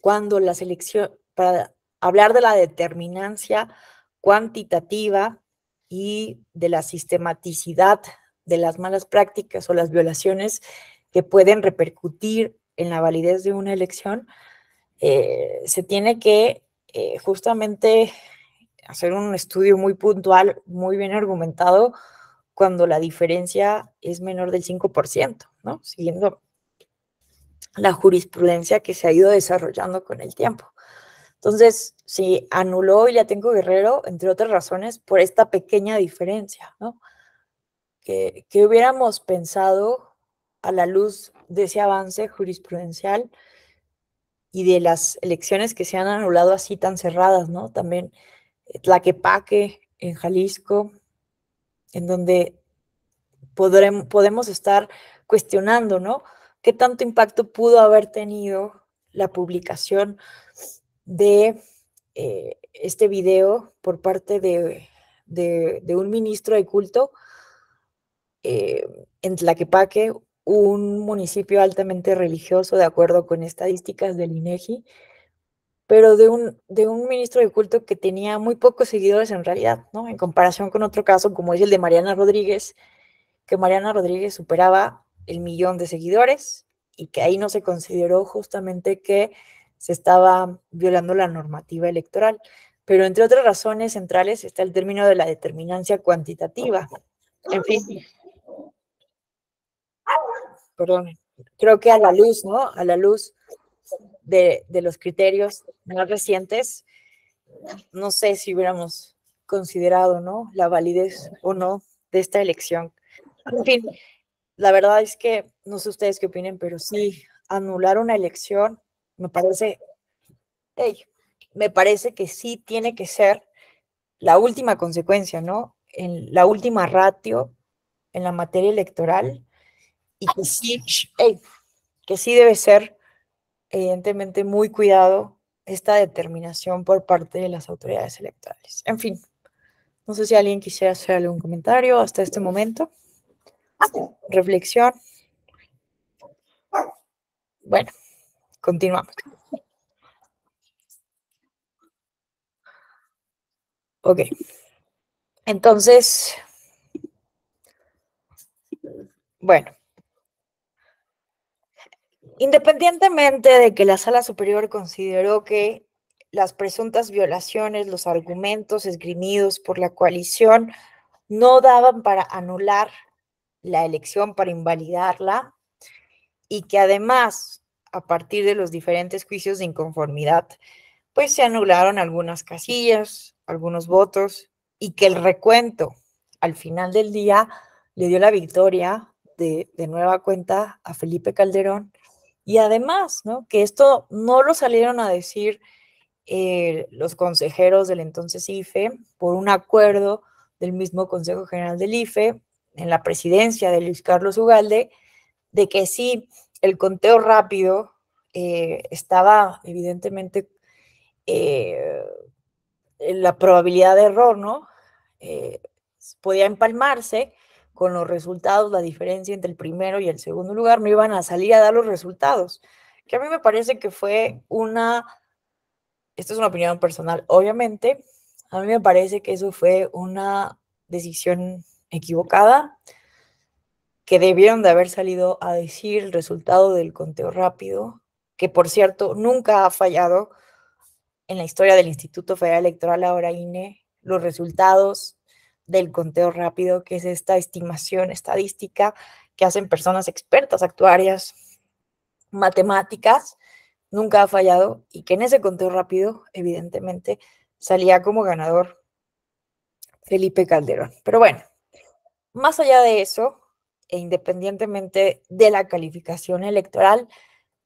Speaker 2: cuando las elecciones, para hablar de la determinancia cuantitativa y de la sistematicidad de las malas prácticas o las violaciones que pueden repercutir en la validez de una elección, se tiene que justamente hacer un estudio muy puntual, muy bien argumentado, cuando la diferencia es menor del 5%, ¿no? Siguiendo la jurisprudencia que se ha ido desarrollando con el tiempo. Entonces, se anuló Iliatenco Guerrero, entre otras razones, por esta pequeña diferencia, ¿no? Que hubiéramos pensado a la luz de ese avance jurisprudencial y de las elecciones que se han anulado así tan cerradas, ¿no? También Tlaquepaque, en Jalisco, en donde podemos estar cuestionando, ¿no? ¿Qué tanto impacto pudo haber tenido la publicación de este video por parte de un ministro de culto en Tlaquepaque, un municipio altamente religioso, de acuerdo con estadísticas del INEGI, pero de un ministro de culto que tenía muy pocos seguidores en realidad, ¿no? En comparación con otro caso, como es el de Mariana Rodríguez, que Mariana Rodríguez superaba el 1,000,000 de seguidores y que ahí no se consideró justamente que se estaba violando la normativa electoral. Pero entre otras razones centrales está el término de la determinancia cuantitativa. En fin, perdón, creo que a la luz, ¿no? A la luz de los criterios más recientes, no sé si hubiéramos considerado, ¿no?, la validez o no de esta elección. En fin, la verdad es que no sé ustedes qué opinen, pero sí, anular una elección me parece que sí tiene que ser la última consecuencia, ¿no? En la última ratio en la materia electoral, y que sí debe ser evidentemente muy cuidado esta determinación por parte de las autoridades electorales. En fin, no sé si alguien quisiera hacer algún comentario hasta este momento. Reflexión. Bueno, continuamos. Ok. Entonces, bueno, independientemente de que la Sala Superior consideró que las presuntas violaciones, los argumentos esgrimidos por la coalición no daban para anular la elección, para invalidarla, y que además, a partir de los diferentes juicios de inconformidad, pues se anularon algunas casillas, algunos votos, y que el recuento al final del día le dio la victoria de nueva cuenta a Felipe Calderón. Y además, ¿no?, que esto no lo salieron a decir los consejeros del entonces IFE por un acuerdo del mismo Consejo General del IFE, en la presidencia de Luis Carlos Ugalde, de que sí, el conteo rápido estaba evidentemente la probabilidad de error, ¿no? Podía empalmarse con los resultados, la diferencia entre el primero y el segundo lugar, no iban a salir a dar los resultados, que a mí me parece que fue esto es una opinión personal, obviamente, a mí me parece que eso fue una decisión equivocada, que debieron de haber salido a decir el resultado del conteo rápido, que por cierto nunca ha fallado en la historia del Instituto Federal Electoral, ahora INE, los resultados del conteo rápido, que es esta estimación estadística que hacen personas expertas, actuarias, matemáticas, nunca ha fallado, y que en ese conteo rápido, evidentemente, salía como ganador Felipe Calderón. Pero bueno, más allá de eso, e independientemente de la calificación electoral,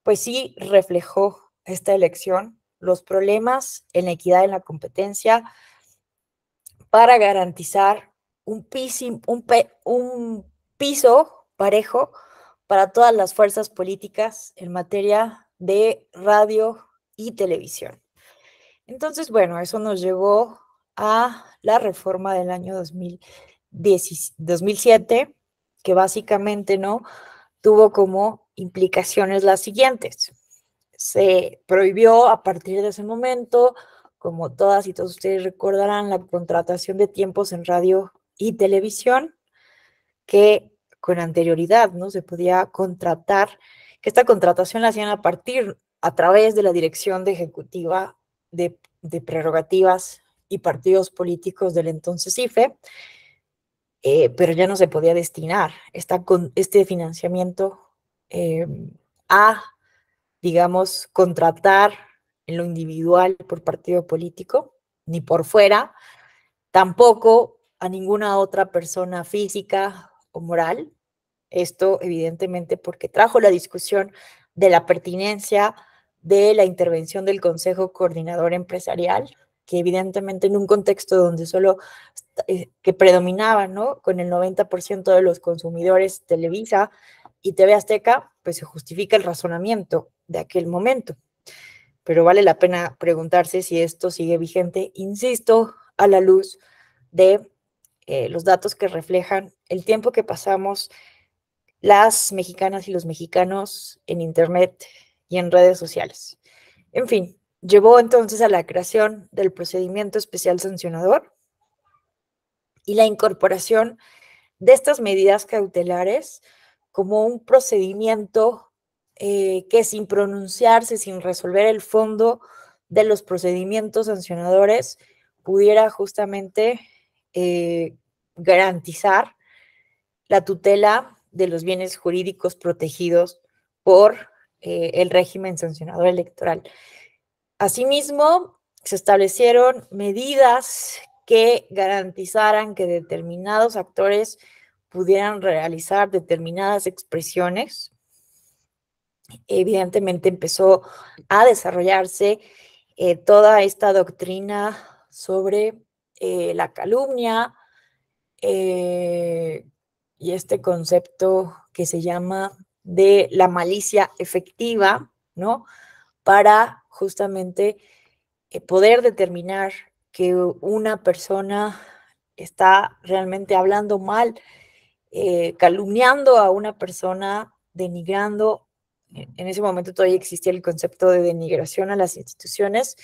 Speaker 2: pues sí reflejó esta elección los problemas en la equidad en la competencia para garantizar un piso parejo para todas las fuerzas políticas en materia de radio y televisión. Entonces, bueno, eso nos llevó a la reforma del año 2007, que básicamente, ¿no?, tuvo como implicaciones las siguientes. Se prohibió a partir de ese momento, como todas y todos ustedes recordarán, la contratación de tiempos en radio y televisión, que con anterioridad, ¿no?, se podía contratar, que esta contratación la hacían a través de la Dirección Ejecutiva de Prerrogativas y Partidos Políticos del entonces IFE, pero ya no se podía destinar este financiamiento a, digamos, contratar en lo individual por partido político, ni por fuera, tampoco a ninguna otra persona física o moral. Esto, evidentemente, porque trajo la discusión de la pertinencia de la intervención del Consejo Coordinador Empresarial, que evidentemente en un contexto donde solo que predominaba, ¿no?, con el 90% de los consumidores Televisa y TV Azteca, pues se justifica el razonamiento de aquel momento. Pero vale la pena preguntarse si esto sigue vigente, insisto, a la luz de los datos que reflejan el tiempo que pasamos las mexicanas y los mexicanos en Internet y en redes sociales. En fin, llevó entonces a la creación del procedimiento especial sancionador y la incorporación de estas medidas cautelares como un procedimiento que, sin pronunciarse, sin resolver el fondo de los procedimientos sancionadores, pudiera justamente garantizar la tutela de los bienes jurídicos protegidos por el régimen sancionador electoral. Asimismo, se establecieron medidas que garantizaran que determinados actores pudieran realizar determinadas expresiones. Evidentemente empezó a desarrollarse toda esta doctrina sobre la calumnia y este concepto que se llama de la malicia efectiva, ¿no?, para justamente poder determinar que una persona está realmente hablando mal, calumniando a una persona, denigrando. En ese momento todavía existía el concepto de denigración a las instituciones.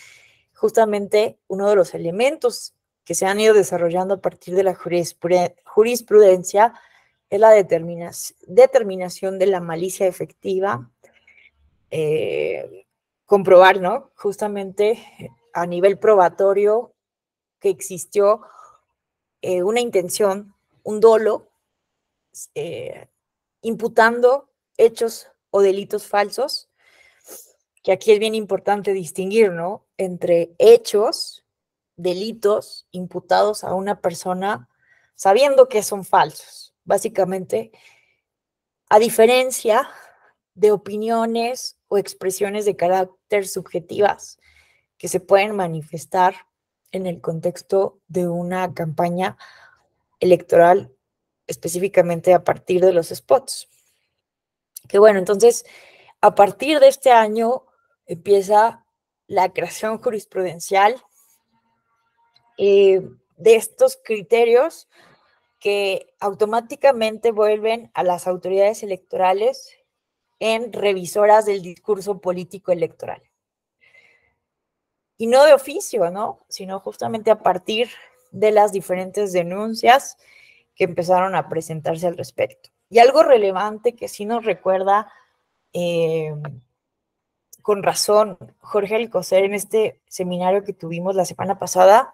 Speaker 2: Justamente uno de los elementos que se han ido desarrollando a partir de la jurisprudencia es la determinación de la malicia efectiva, comprobar, ¿no?, justamente a nivel probatorio que existió una intención, un dolo, imputando hechos o delitos falsos, que aquí es bien importante distinguir, ¿no?, entre hechos, delitos imputados a una persona sabiendo que son falsos, básicamente, a diferencia de opiniones o expresiones de carácter subjetivas que se pueden manifestar en el contexto de una campaña electoral, específicamente a partir de los spots. Que bueno, entonces, a partir de este año empieza la creación jurisprudencial de estos criterios que automáticamente vuelven a las autoridades electorales en revisoras del discurso político electoral. Y no de oficio, ¿no? Sino justamente a partir de las diferentes denuncias que empezaron a presentarse al respecto. Y algo relevante que sí nos recuerda con razón Jorge Alcocer en este seminario que tuvimos la semana pasada,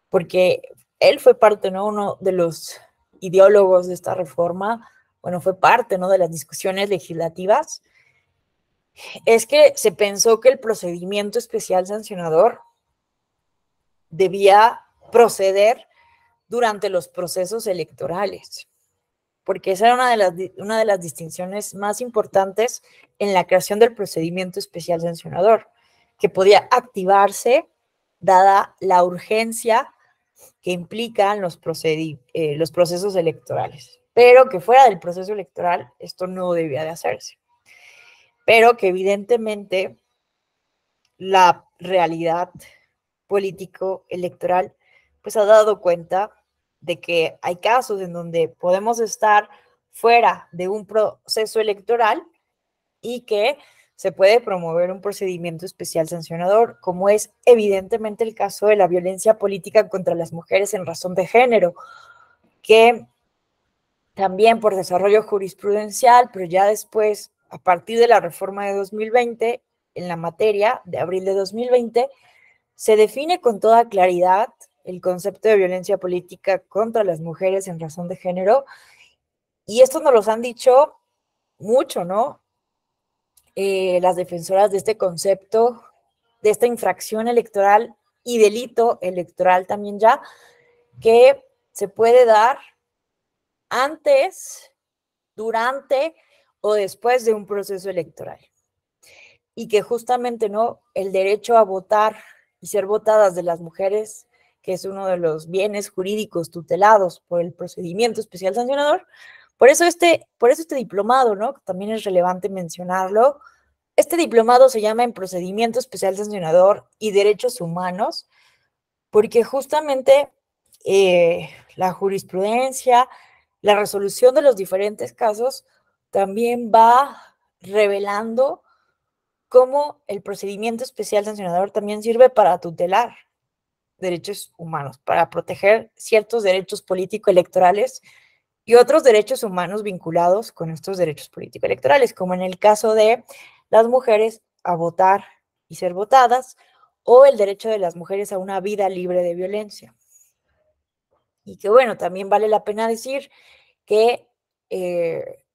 Speaker 2: porque él fue parte, ¿no? Uno de los ideólogos de esta reforma, bueno, fue parte, ¿no? De las discusiones legislativas, es que se pensó que el procedimiento especial sancionador debía proceder durante los procesos electorales, porque esa era una de las distinciones más importantes en la creación del procedimiento especial sancionador, que podía activarse dada la urgencia que implican los procesos electorales, pero que fuera del proceso electoral esto no debía de hacerse, pero que evidentemente la realidad político-electoral pues ha dado cuenta de que hay casos en donde podemos estar fuera de un proceso electoral y que se puede promover un procedimiento especial sancionador, como es evidentemente el caso de la violencia política contra las mujeres en razón de género, que también por desarrollo jurisprudencial, pero ya después, a partir de la reforma de 2020, en la materia de abril de 2020, se define con toda claridad el concepto de violencia política contra las mujeres en razón de género, y esto nos lo han dicho mucho, ¿no? Las defensoras de este concepto, de esta infracción electoral y delito electoral también ya, que se puede dar antes, durante o después de un proceso electoral. Y que justamente, ¿no? El derecho a votar y ser votadas de las mujeres, que es uno de los bienes jurídicos tutelados por el procedimiento especial sancionador. Por eso este diplomado, ¿no? También es relevante mencionarlo. Este diplomado se llama en Procedimiento Especial Sancionador y Derechos Humanos, porque justamente la jurisprudencia, la resolución de los diferentes casos también va revelando cómo el procedimiento especial sancionador también sirve para tutelar derechos humanos, para proteger ciertos derechos político-electorales y otros derechos humanos vinculados con estos derechos político-electorales, como en el caso de las mujeres a votar y ser votadas, o el derecho de las mujeres a una vida libre de violencia. Y que bueno, también vale la pena decir que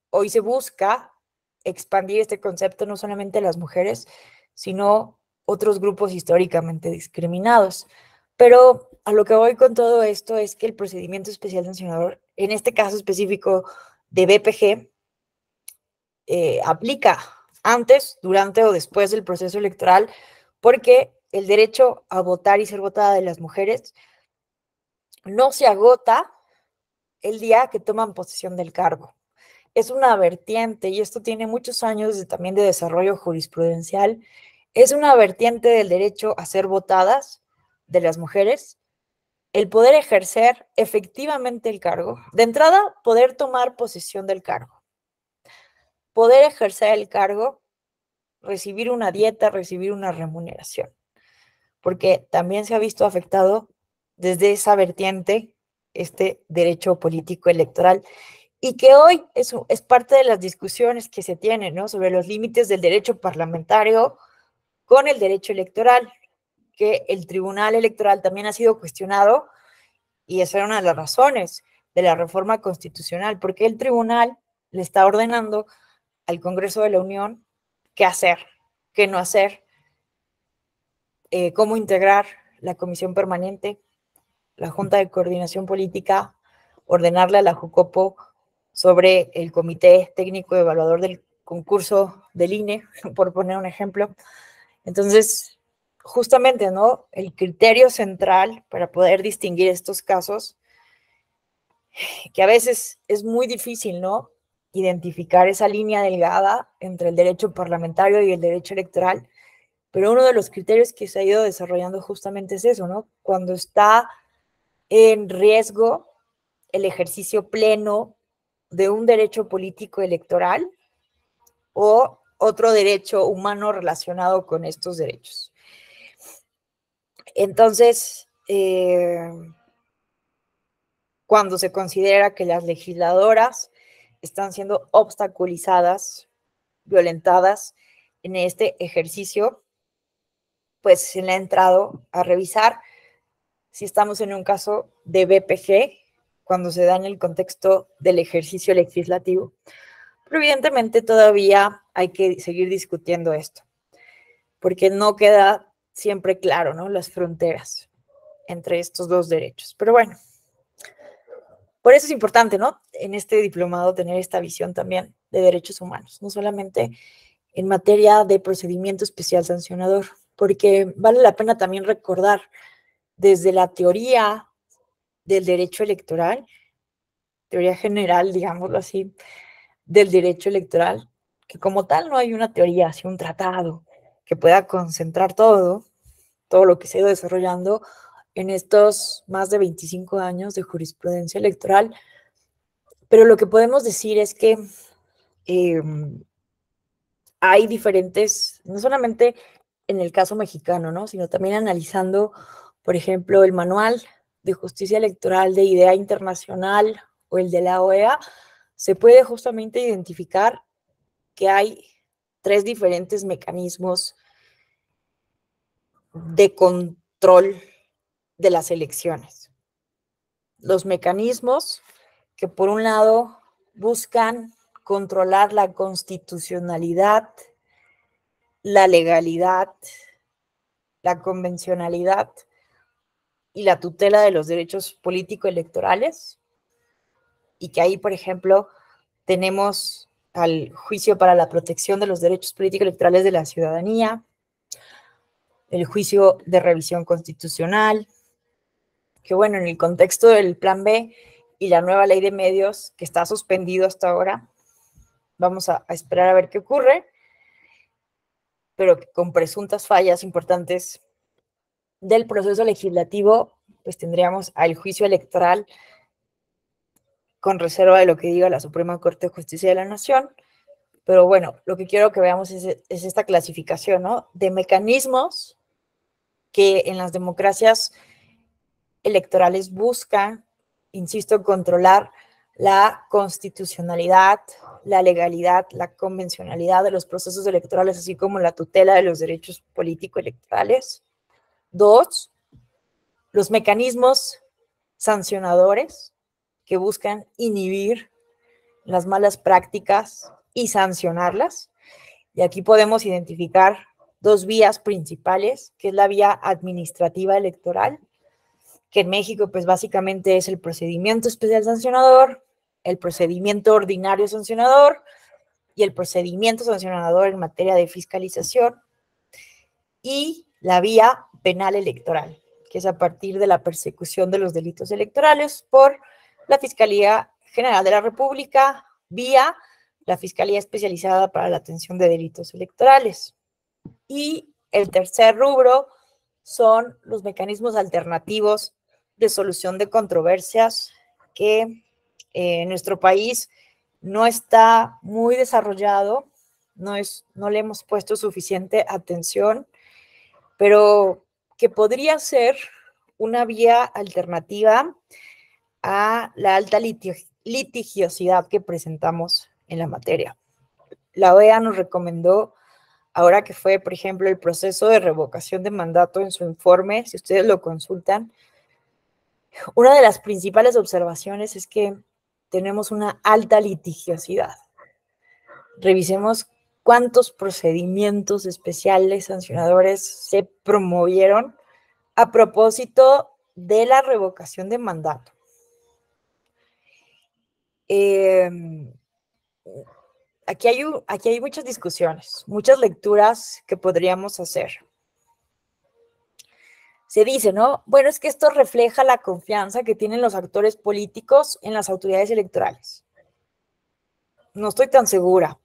Speaker 2: hoy se busca expandir este concepto no solamente a las mujeres, sino otros grupos históricamente discriminados. Pero a lo que voy con todo esto es que el procedimiento especial sancionador, en este caso específico de BPG, aplica antes, durante o después del proceso electoral, porque el derecho a votar y ser votada de las mujeres no se agota el día que toman posesión del cargo. Es una vertiente, y esto tiene muchos años también de desarrollo jurisprudencial, es una vertiente del derecho a ser votadas de las mujeres, el poder ejercer efectivamente el cargo. De entrada, poder tomar posesión del cargo. Poder ejercer el cargo, recibir una dieta, recibir una remuneración. Porque también se ha visto afectado desde esa vertiente este derecho político electoral, y que hoy es parte de las discusiones que se tienen, ¿no? Sobre los límites del derecho parlamentario con el derecho electoral, que el Tribunal Electoral también ha sido cuestionado, y esa era una de las razones de la reforma constitucional, porque el Tribunal le está ordenando al Congreso de la Unión qué hacer, qué no hacer, cómo integrar la Comisión Permanente, la Junta de Coordinación Política, ordenarle a la JUCOPO sobre el Comité Técnico Evaluador del concurso del INE, por poner un ejemplo. Entonces, justamente, ¿no? El criterio central para poder distinguir estos casos, que a veces es muy difícil, ¿no? Identificar esa línea delgada entre el derecho parlamentario y el derecho electoral, pero uno de los criterios que se ha ido desarrollando justamente es eso, ¿no? Cuando está en riesgo el ejercicio pleno de un derecho político electoral o otro derecho humano relacionado con estos derechos. Entonces, cuando se considera que las legisladoras están siendo obstaculizadas, violentadas en este ejercicio, pues se le ha entrado a revisar si estamos en un caso de BPG, cuando se da en el contexto del ejercicio legislativo. Pero evidentemente todavía hay que seguir discutiendo esto, porque no queda siempre claro, ¿no? Las fronteras entre estos dos derechos. Pero bueno, por eso es importante, ¿no? En este diplomado tener esta visión también de derechos humanos, no solamente en materia de procedimiento especial sancionador, porque vale la pena también recordar desde la teoría del derecho electoral, teoría general, digámoslo así, del derecho electoral, que como tal no hay una teoría, así un tratado que pueda concentrar todo lo que se ha ido desarrollando en estos más de 25 años de jurisprudencia electoral, pero lo que podemos decir es que hay diferentes, no solamente en el caso mexicano, ¿no? Sino también analizando, por ejemplo, el Manual de Justicia Electoral de Idea Internacional o el de la OEA, se puede justamente identificar que hay 3 diferentes mecanismos de control de las elecciones. Los mecanismos que por un lado buscan controlar la constitucionalidad, la legalidad, la convencionalidad y la tutela de los derechos político-electorales, y que ahí, por ejemplo, tenemos al juicio para la protección de los derechos político-electorales de la ciudadanía, el juicio de revisión constitucional, que bueno, en el contexto del Plan B y la nueva ley de medios que está suspendido hasta ahora, vamos a esperar a ver qué ocurre, pero que con presuntas fallas importantes del proceso legislativo, pues tendríamos al juicio electoral con reserva de lo que diga la Suprema Corte de Justicia de la Nación. Pero bueno, lo que quiero que veamos es esta clasificación, ¿no? De mecanismos que en las democracias electorales buscan, insisto, controlar la constitucionalidad, la legalidad, la convencionalidad de los procesos electorales, así como la tutela de los derechos político-electorales. 2, los mecanismos sancionadores que buscan inhibir las malas prácticas y sancionarlas. Y aquí podemos identificar 2 vías principales, que es la vía administrativa electoral, que en México pues básicamente es el procedimiento especial sancionador, el procedimiento ordinario sancionador y el procedimiento sancionador en materia de fiscalización, y la vía penal electoral, que es a partir de la persecución de los delitos electorales por la Fiscalía General de la República, vía la Fiscalía Especializada para la Atención de Delitos Electorales. Y el tercer rubro son los mecanismos alternativos de solución de controversias que en nuestro país no está muy desarrollado, no le hemos puesto suficiente atención, pero que podría ser una vía alternativa a la alta litigiosidad que presentamos en la materia. La OEA nos recomendó, ahora que fue, por ejemplo, el proceso de revocación de mandato en su informe, si ustedes lo consultan, una de las principales observaciones es que tenemos una alta litigiosidad. Revisemos cuántos procedimientos especiales sancionadores se promovieron a propósito de la revocación de mandato. Aquí hay muchas discusiones, muchas lecturas que podríamos hacer. se dice, ¿no? Bueno, es que esto refleja la confianza que tienen los actores políticos en las autoridades electorales. No estoy tan segura,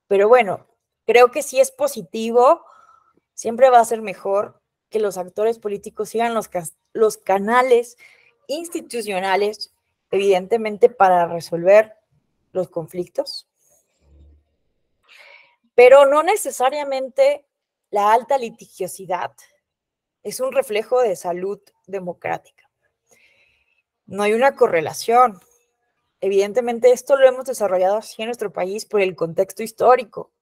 Speaker 2: pero bueno, creo que sí es positivo, siempre va a ser mejor que los actores políticos sigan los canales institucionales, evidentemente para resolver los conflictos, pero no necesariamente la alta litigiosidad es un reflejo de salud democrática. No hay una correlación. Evidentemente esto lo hemos desarrollado así en nuestro país por el contexto histórico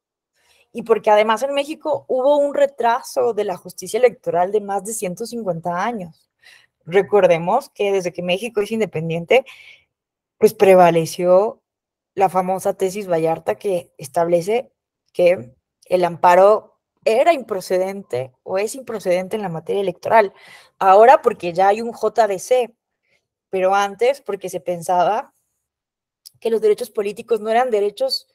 Speaker 2: y porque además en México hubo un retraso de la justicia electoral de más de 150 años. Recordemos que desde que México es independiente, pues prevaleció la famosa tesis Vallarta que establece que el amparo era improcedente o es improcedente en la materia electoral. Ahora porque ya hay un JDC, pero antes porque se pensaba que los derechos políticos no eran derechos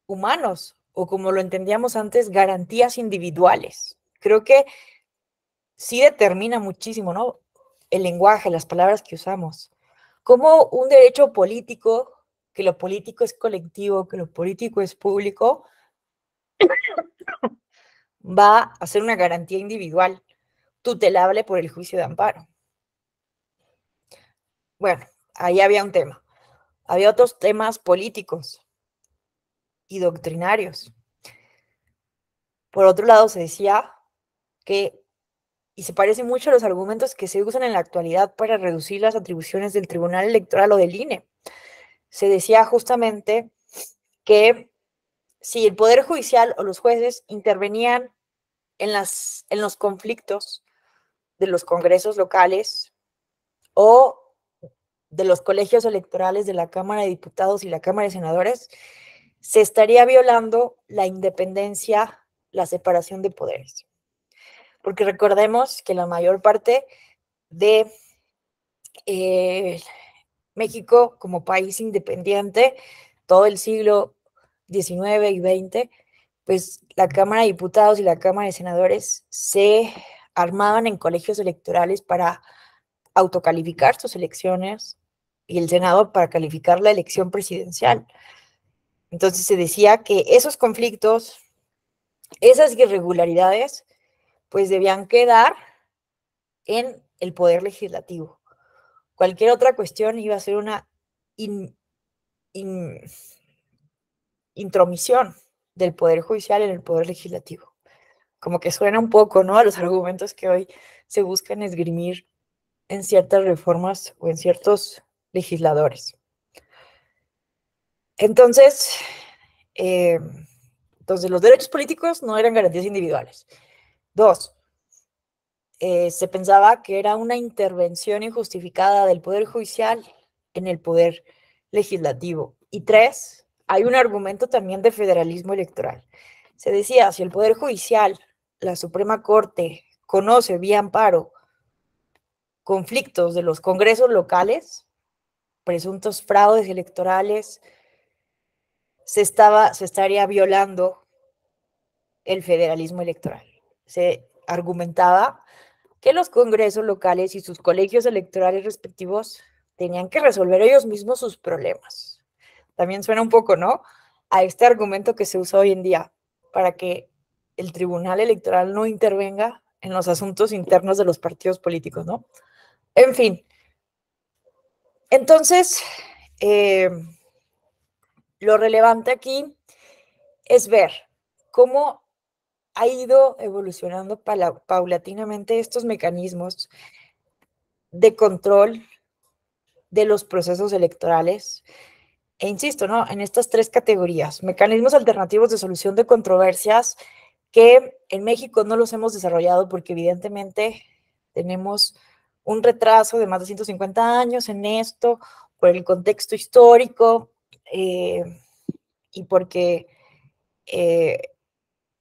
Speaker 2: humanos o como lo entendíamos antes, garantías individuales. Creo que sí determina muchísimo, ¿no? El lenguaje, las palabras que usamos. Como un derecho político, que lo político es colectivo, que lo político es público, va a ser una garantía individual, tutelable por el juicio de amparo. Bueno, ahí había un tema. Había otros temas políticos y doctrinarios. Por otro lado, se decía que, y se parece mucho a los argumentos que se usan en la actualidad para reducir las atribuciones del Tribunal Electoral o del INE, se decía justamente que si el Poder Judicial o los jueces intervenían en los conflictos de los congresos locales o de los colegios electorales de la Cámara de Diputados y la Cámara de Senadores, se estaría violando la independencia, la separación de poderes. Porque recordemos que la mayor parte de México como país independiente, todo el siglo XIX y XX, pues la Cámara de Diputados y la Cámara de Senadores se armaban en colegios electorales para autocalificar sus elecciones y el Senado para calificar la elección presidencial. Entonces se decía que esos conflictos, esas irregularidades, pues debían quedar en el Poder Legislativo. Cualquier otra cuestión iba a ser una intromisión del Poder Judicial en el Poder Legislativo. Como que suena un poco, ¿no?, a los argumentos que hoy se buscan esgrimir en ciertas reformas o en ciertos legisladores. Entonces, los derechos políticos no eran garantías individuales. 2, se pensaba que era una intervención injustificada del Poder Judicial en el Poder Legislativo. Y 3, hay un argumento también de federalismo electoral. Se decía, si el Poder Judicial, la Suprema Corte, conoce vía amparo conflictos de los congresos locales, presuntos fraudes electorales, se estaría violando el federalismo electoral. Se argumentaba que los congresos locales y sus colegios electorales respectivos tenían que resolver ellos mismos sus problemas. También suena un poco, ¿no?, a este argumento que se usa hoy en día para que el Tribunal Electoral no intervenga en los asuntos internos de los partidos políticos, ¿no? En fin. Entonces, lo relevante aquí es ver cómo ha ido evolucionando paulatinamente estos mecanismos de control de los procesos electorales. E insisto, ¿no?, en estas 3 categorías, mecanismos alternativos de solución de controversias que en México no los hemos desarrollado porque evidentemente tenemos un retraso de más de 150 años en esto, por el contexto histórico y porque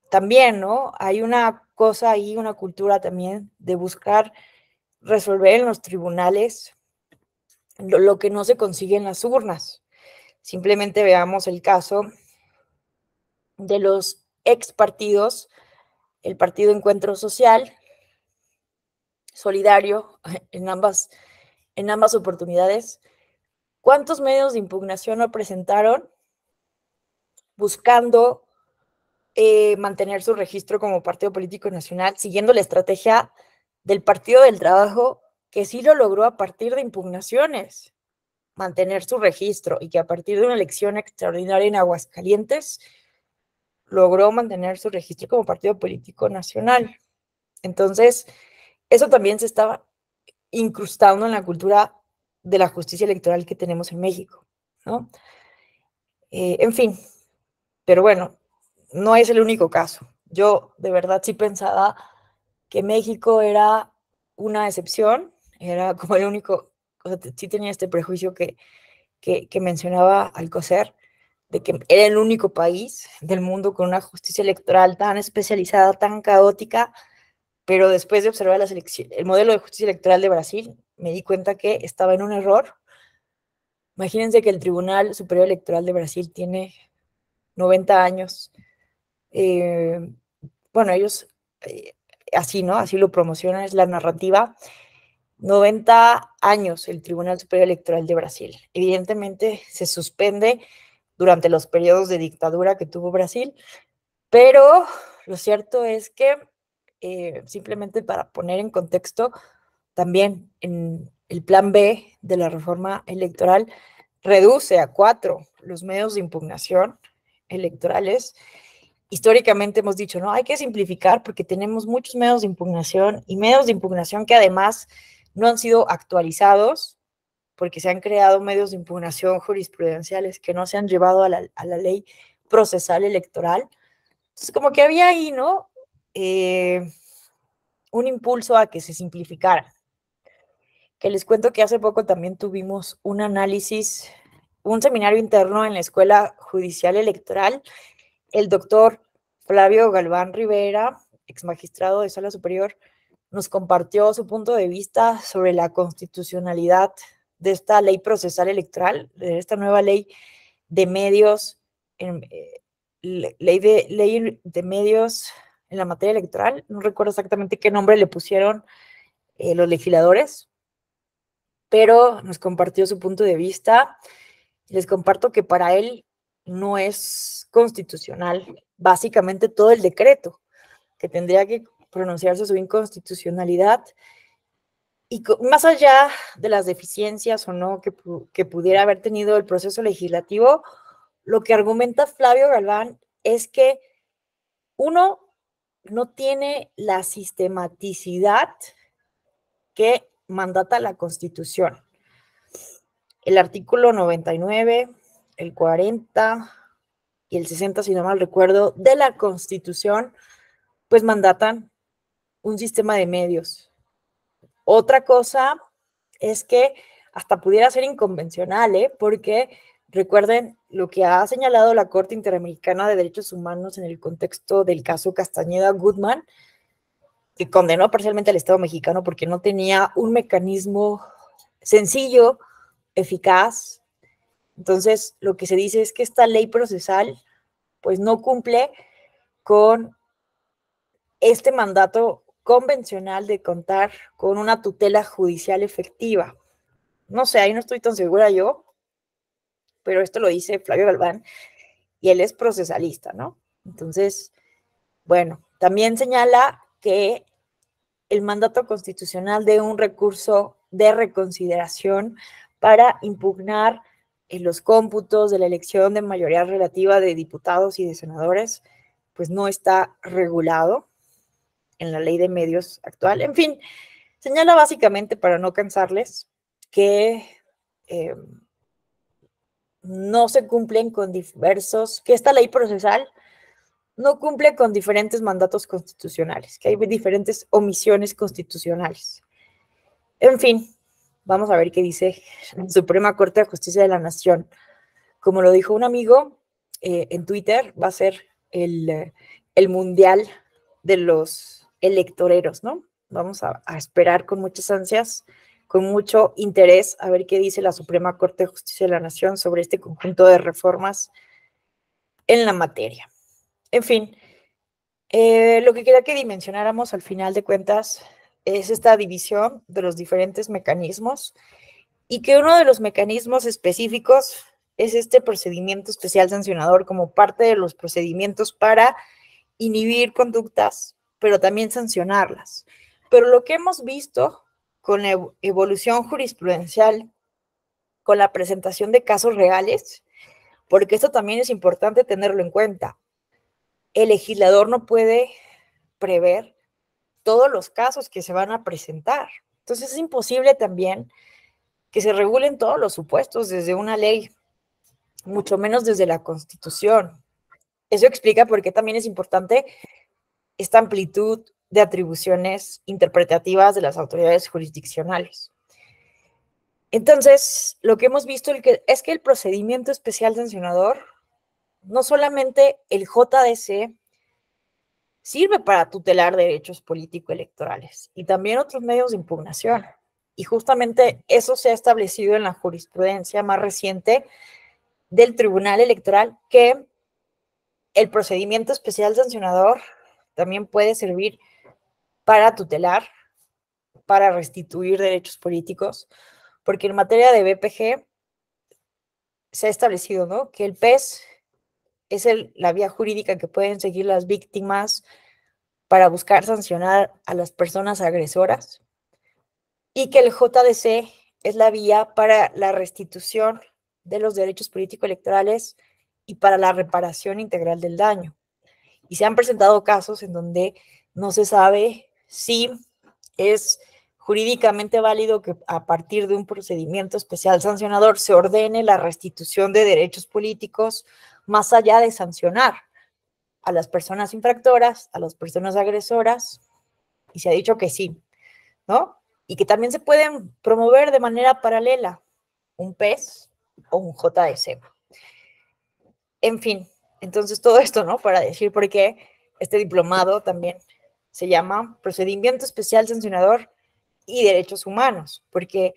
Speaker 2: también, ¿no?, hay una cosa ahí, una cultura también de buscar resolver en los tribunales lo que no se consigue en las urnas. Simplemente veamos el caso de los ex partidos el Partido Encuentro Social, solidario en ambas oportunidades. ¿Cuántos medios de impugnación no presentaron buscando mantener su registro como partido político nacional, siguiendo la estrategia del Partido del Trabajo, que sí lo logró a partir de impugnaciones, mantener su registro, y que a partir de una elección extraordinaria en Aguascalientes logró mantener su registro como partido político nacional? Entonces, eso también se estaba incrustando en la cultura de la justicia electoral que tenemos en México, ¿no? En fin, pero bueno, no es el único caso. Yo de verdad sí pensaba que México era una excepción, era como el único, o sea, sí tenía este prejuicio que mencionaba Alcocer, de que era el único país del mundo con una justicia electoral tan especializada, tan caótica, pero después de observar las elecciones, el modelo de justicia electoral de Brasil, me di cuenta que estaba en un error. Imagínense que el Tribunal Superior Electoral de Brasil tiene 90 años. Bueno, ellos así, ¿no? Así lo promocionan, es la narrativa. 90 años el Tribunal Superior Electoral de Brasil. Evidentemente se suspende durante los periodos de dictadura que tuvo Brasil, pero lo cierto es que simplemente para poner en contexto, también en el plan B de la reforma electoral reduce a 4 los medios de impugnación electorales. Históricamente hemos dicho, no, hay que simplificar porque tenemos muchos medios de impugnación y medios de impugnación que además no han sido actualizados porque se han creado medios de impugnación jurisprudenciales que no se han llevado a la ley procesal electoral. Entonces, como que había ahí, ¿no? Un impulso a que se simplificara. Que les cuento que hace poco también tuvimos un análisis, un seminario interno en la Escuela Judicial Electoral. El doctor Flavio Galván Rivera, ex magistrado de Sala Superior, nos compartió su punto de vista sobre la constitucionalidad de esta ley procesal electoral, de esta nueva ley de medios, ley de medios en la materia electoral. No recuerdo exactamente qué nombre le pusieron los legisladores, pero nos compartió su punto de vista. Les comparto que para él no es constitucional básicamente todo el decreto, que tendría que pronunciarse su inconstitucionalidad, y más allá de las deficiencias o no que pudiera haber tenido el proceso legislativo, lo que argumenta Flavio Galván es que uno no tiene la sistematicidad que mandata la Constitución. El artículo 99, el 40 y el 60, si no mal recuerdo, de la Constitución, pues mandatan un sistema de medios. Otra cosa es que hasta pudiera ser inconvencional, porque recuerden lo que ha señalado la Corte Interamericana de Derechos Humanos en el contexto del caso Castañeda-Guzmán, que condenó parcialmente al Estado mexicano porque no tenía un mecanismo sencillo, eficaz. Entonces, lo que se dice es que esta ley procesal pues no cumple con este mandato convencional de contar con una tutela judicial efectiva. No sé, ahí no estoy tan segura yo, pero esto lo dice Flavio Galván y él es procesalista, ¿no? Entonces, bueno, también señala que el mandato constitucional de un recurso de reconsideración para impugnar en los cómputos de la elección de mayoría relativa de diputados y de senadores, pues no está regulado en la ley de medios actual. En fin, señala básicamente, para no cansarles, que no se cumplen con que esta ley procesal no cumple con diferentes mandatos constitucionales, que hay diferentes omisiones constitucionales. En fin, vamos a ver qué dice la Suprema Corte de Justicia de la Nación. Como lo dijo un amigo en Twitter, va a ser el mundial de los electoreros, ¿no? Vamos a esperar con muchas ansias, con mucho interés, a ver qué dice la Suprema Corte de Justicia de la Nación sobre este conjunto de reformas en la materia. En fin, Lo que quería que dimensionáramos al final de cuentas es esta división de los diferentes mecanismos y que uno de los mecanismos específicos es este procedimiento especial sancionador como parte de los procedimientos para inhibir conductas, pero también sancionarlas. Pero lo que hemos visto con la evolución jurisprudencial, con la presentación de casos reales, porque esto también es importante tenerlo en cuenta. El legislador no puede prever todos los casos que se van a presentar. Entonces es imposible también que se regulen todos los supuestos desde una ley, mucho menos desde la Constitución. Eso explica por qué también es importante esta amplitud de atribuciones interpretativas de las autoridades jurisdiccionales. Entonces, lo que hemos visto es que el procedimiento especial sancionador, no solamente el JDC, sirve para tutelar derechos político-electorales y también otros medios de impugnación. Y justamente eso se ha establecido en la jurisprudencia más reciente del Tribunal Electoral, que el procedimiento especial sancionador también puede servir para tutelar, para restituir derechos políticos, porque en materia de BPG se ha establecido, ¿no?, que el PES es la vía jurídica que pueden seguir las víctimas para buscar sancionar a las personas agresoras y que el JDC es la vía para la restitución de los derechos político-electorales y para la reparación integral del daño. Y se han presentado casos en donde no se sabe si es jurídicamente válido que a partir de un procedimiento especial sancionador se ordene la restitución de derechos políticos más allá de sancionar a las personas infractoras, a las personas agresoras, y se ha dicho que sí, ¿no? Y que también se pueden promover de manera paralela un PES o un JDC. En fin, entonces todo esto, ¿no?, para decir por qué este diplomado también se llama Procedimiento Especial Sancionador y Derechos Humanos, porque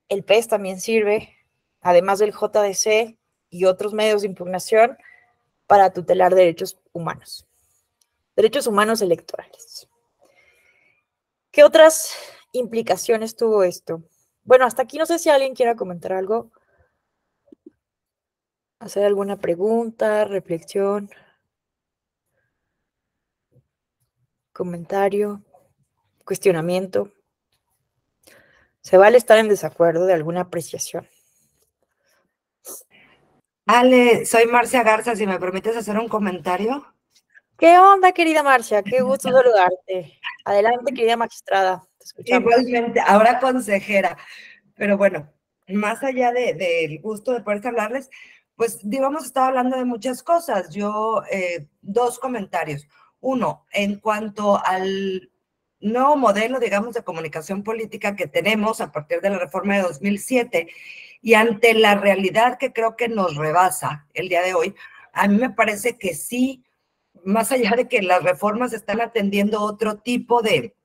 Speaker 2: el PES también sirve, además del JDC y otros medios de impugnación, para tutelar derechos humanos electorales. ¿Qué otras implicaciones tuvo esto? Bueno, hasta aquí no sé si alguien quiera comentar algo, hacer alguna pregunta, reflexión, comentario, cuestionamiento. Se vale estar en desacuerdo de alguna apreciación.
Speaker 13: Ale, soy Marcia Garza, si me permites hacer un comentario.
Speaker 2: ¿Qué onda, querida Marcia? Qué gusto saludarte. Adelante, querida magistrada. Te escuchamos.
Speaker 13: Igualmente, ahora consejera. Pero bueno, más allá del gusto de poder hablarles, pues digo, hemos estado hablando de muchas cosas. Yo, dos comentarios. Uno, en cuanto al nuevo modelo, digamos, de comunicación política que tenemos a partir de la reforma de 2007 y ante la realidad que creo que nos rebasa el día de hoy, a mí me parece que sí, más allá de que las reformas están atendiendo otro tipo de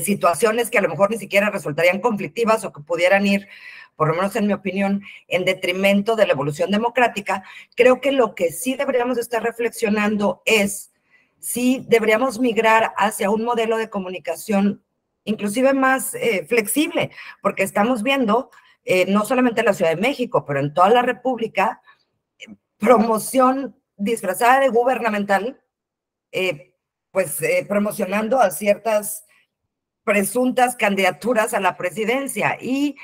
Speaker 13: situaciones que a lo mejor ni siquiera resultarían conflictivas o que pudieran ir, por lo menos en mi opinión, en detrimento de la evolución democrática, creo que lo que sí deberíamos estar reflexionando es si deberíamos migrar hacia un modelo de comunicación inclusive más flexible, porque estamos viendo, no solamente en la Ciudad de México, pero en toda la República, promoción disfrazada de gubernamental, promocionando a ciertas presuntas candidaturas a la presidencia y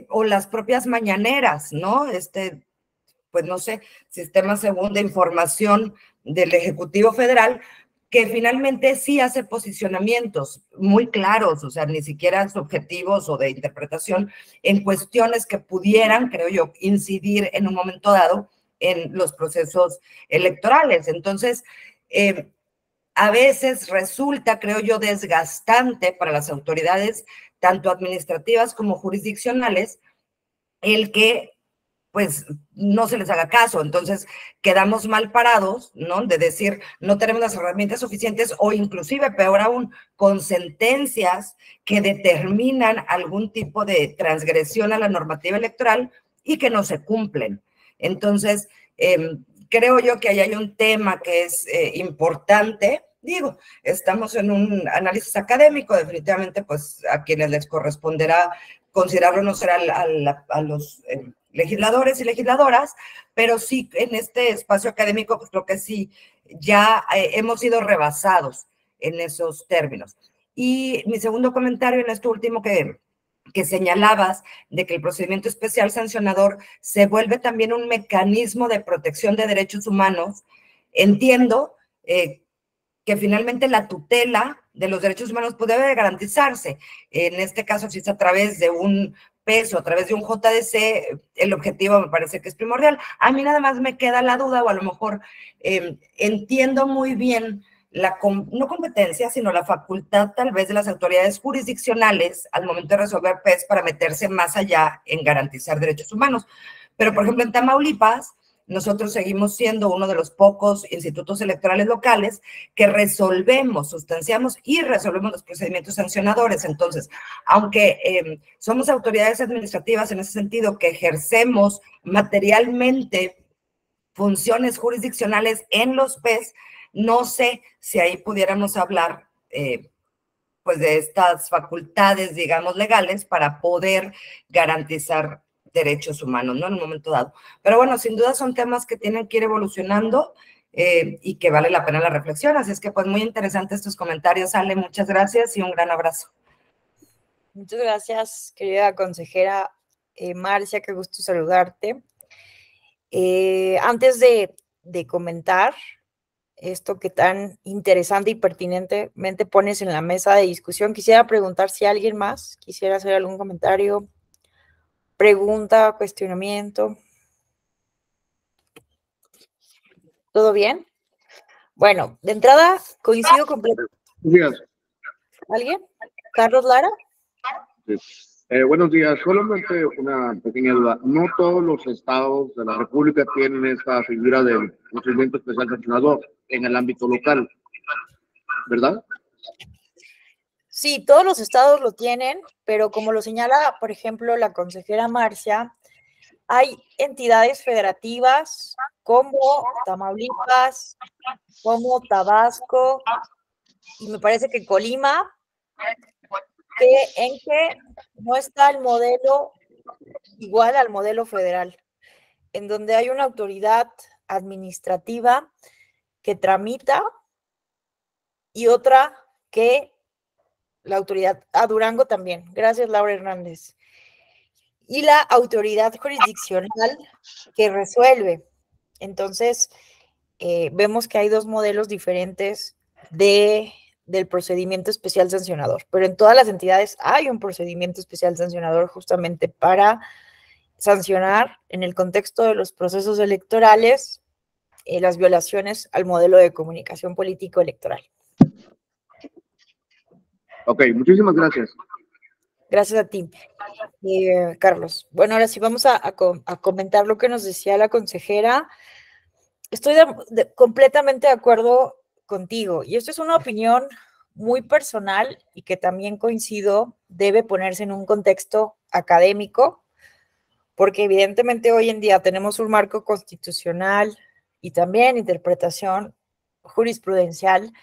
Speaker 13: o las propias mañaneras, ¿no? Pues no sé, sistema según de información del Ejecutivo Federal, que finalmente sí hace posicionamientos muy claros, o sea, ni siquiera subjetivos o de interpretación, en cuestiones que pudieran, creo yo, incidir en un momento dado en los procesos electorales. Entonces, a veces resulta, creo yo, desgastante para las autoridades, tanto administrativas como jurisdiccionales, el que pues no se les haga caso. Entonces quedamos mal parados, ¿no? De decir, no tenemos las herramientas suficientes o inclusive, peor aún, con sentencias que determinan algún tipo de transgresión a la normativa electoral y que no se cumplen. Entonces, creo yo que ahí hay un tema que es importante. Digo, estamos en un análisis académico, definitivamente, pues a quienes les corresponderá considerarlo no será a los legisladores y legisladoras, pero sí en este espacio académico, pues creo que sí, ya hemos sido rebasados en esos términos. Y mi segundo comentario en esto último que señalabas, de que el procedimiento especial sancionador se vuelve también un mecanismo de protección de derechos humanos. Entiendo que finalmente la tutela de los derechos humanos pues debe de garantizarse. En este caso, si es a través de un peso, a través de un JDC, el objetivo me parece que es primordial. A mí nada más me queda la duda, o a lo mejor entiendo muy bien no competencia, sino la facultad tal vez de las autoridades jurisdiccionales al momento de resolver PES para meterse más allá en garantizar derechos humanos. Pero, por ejemplo, en Tamaulipas, nosotros seguimos siendo uno de los pocos institutos electorales locales que sustanciamos y resolvemos los procedimientos sancionadores. Entonces, aunque somos autoridades administrativas en ese sentido que ejercemos materialmente funciones jurisdiccionales en los PES, no sé si ahí pudiéramos hablar pues de estas facultades, digamos, legales para poder garantizar derechos humanos, ¿no? En un momento dado. Pero bueno, sin duda son temas que tienen que ir evolucionando y que vale la pena la reflexión. Así es que pues muy interesantes tus comentarios, Ale. Muchas gracias y un gran abrazo.
Speaker 2: Muchas gracias, querida consejera Marcia, qué gusto saludarte. Antes de comentar esto que tan interesante y pertinentemente pones en la mesa de discusión, quisiera preguntar si alguien más quisiera hacer algún comentario, pregunta, cuestionamiento. ¿Todo bien? Bueno, de entrada coincido completamente. ¿Alguien? ¿Carlos Lara?
Speaker 14: Sí. Buenos días, solamente una pequeña duda. No todos los estados de la República tienen esta figura del procedimiento especial sancionador en el ámbito local, ¿verdad?
Speaker 2: Sí, todos los estados lo tienen, pero como lo señala, por ejemplo, la consejera Marcia, hay entidades federativas como Tamaulipas, como Tabasco, y me parece que Colima, en que no está el modelo igual al modelo federal, en donde hay una autoridad administrativa que tramita y otra que la autoridad, Durango también, gracias Laura Hernández, y la autoridad jurisdiccional que resuelve. Entonces, vemos que hay dos modelos diferentes del procedimiento especial sancionador, pero en todas las entidades hay un procedimiento especial sancionador justamente para sancionar en el contexto de los procesos electorales las violaciones al modelo de comunicación político electoral.
Speaker 14: Ok, muchísimas gracias.
Speaker 2: Gracias a ti, Carlos. Bueno, ahora sí vamos a comentar lo que nos decía la consejera. Estoy completamente de acuerdo contigo, y esto es una opinión muy personal y que también coincido, debe ponerse en un contexto académico, porque evidentemente hoy en día tenemos un marco constitucional y también interpretación jurisprudencial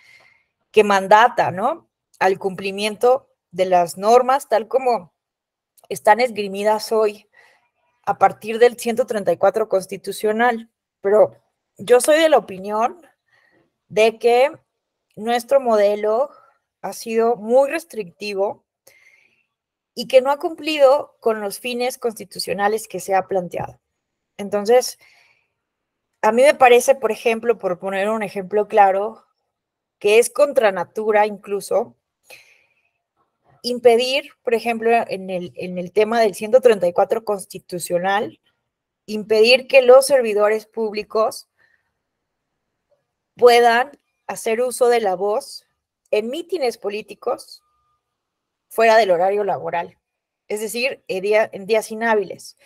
Speaker 2: que mandata, ¿no?, al cumplimiento de las normas tal como están esgrimidas hoy a partir del 134 constitucional. Pero yo soy de la opinión de que nuestro modelo ha sido muy restrictivo y que no ha cumplido con los fines constitucionales que se ha planteado. Entonces, a mí me parece, por ejemplo, por poner un ejemplo claro, que es contra natura incluso impedir, por ejemplo, en el tema del 134 constitucional, impedir que los servidores públicos puedan hacer uso de la voz en mítines políticos fuera del horario laboral, es decir, en días inhábiles.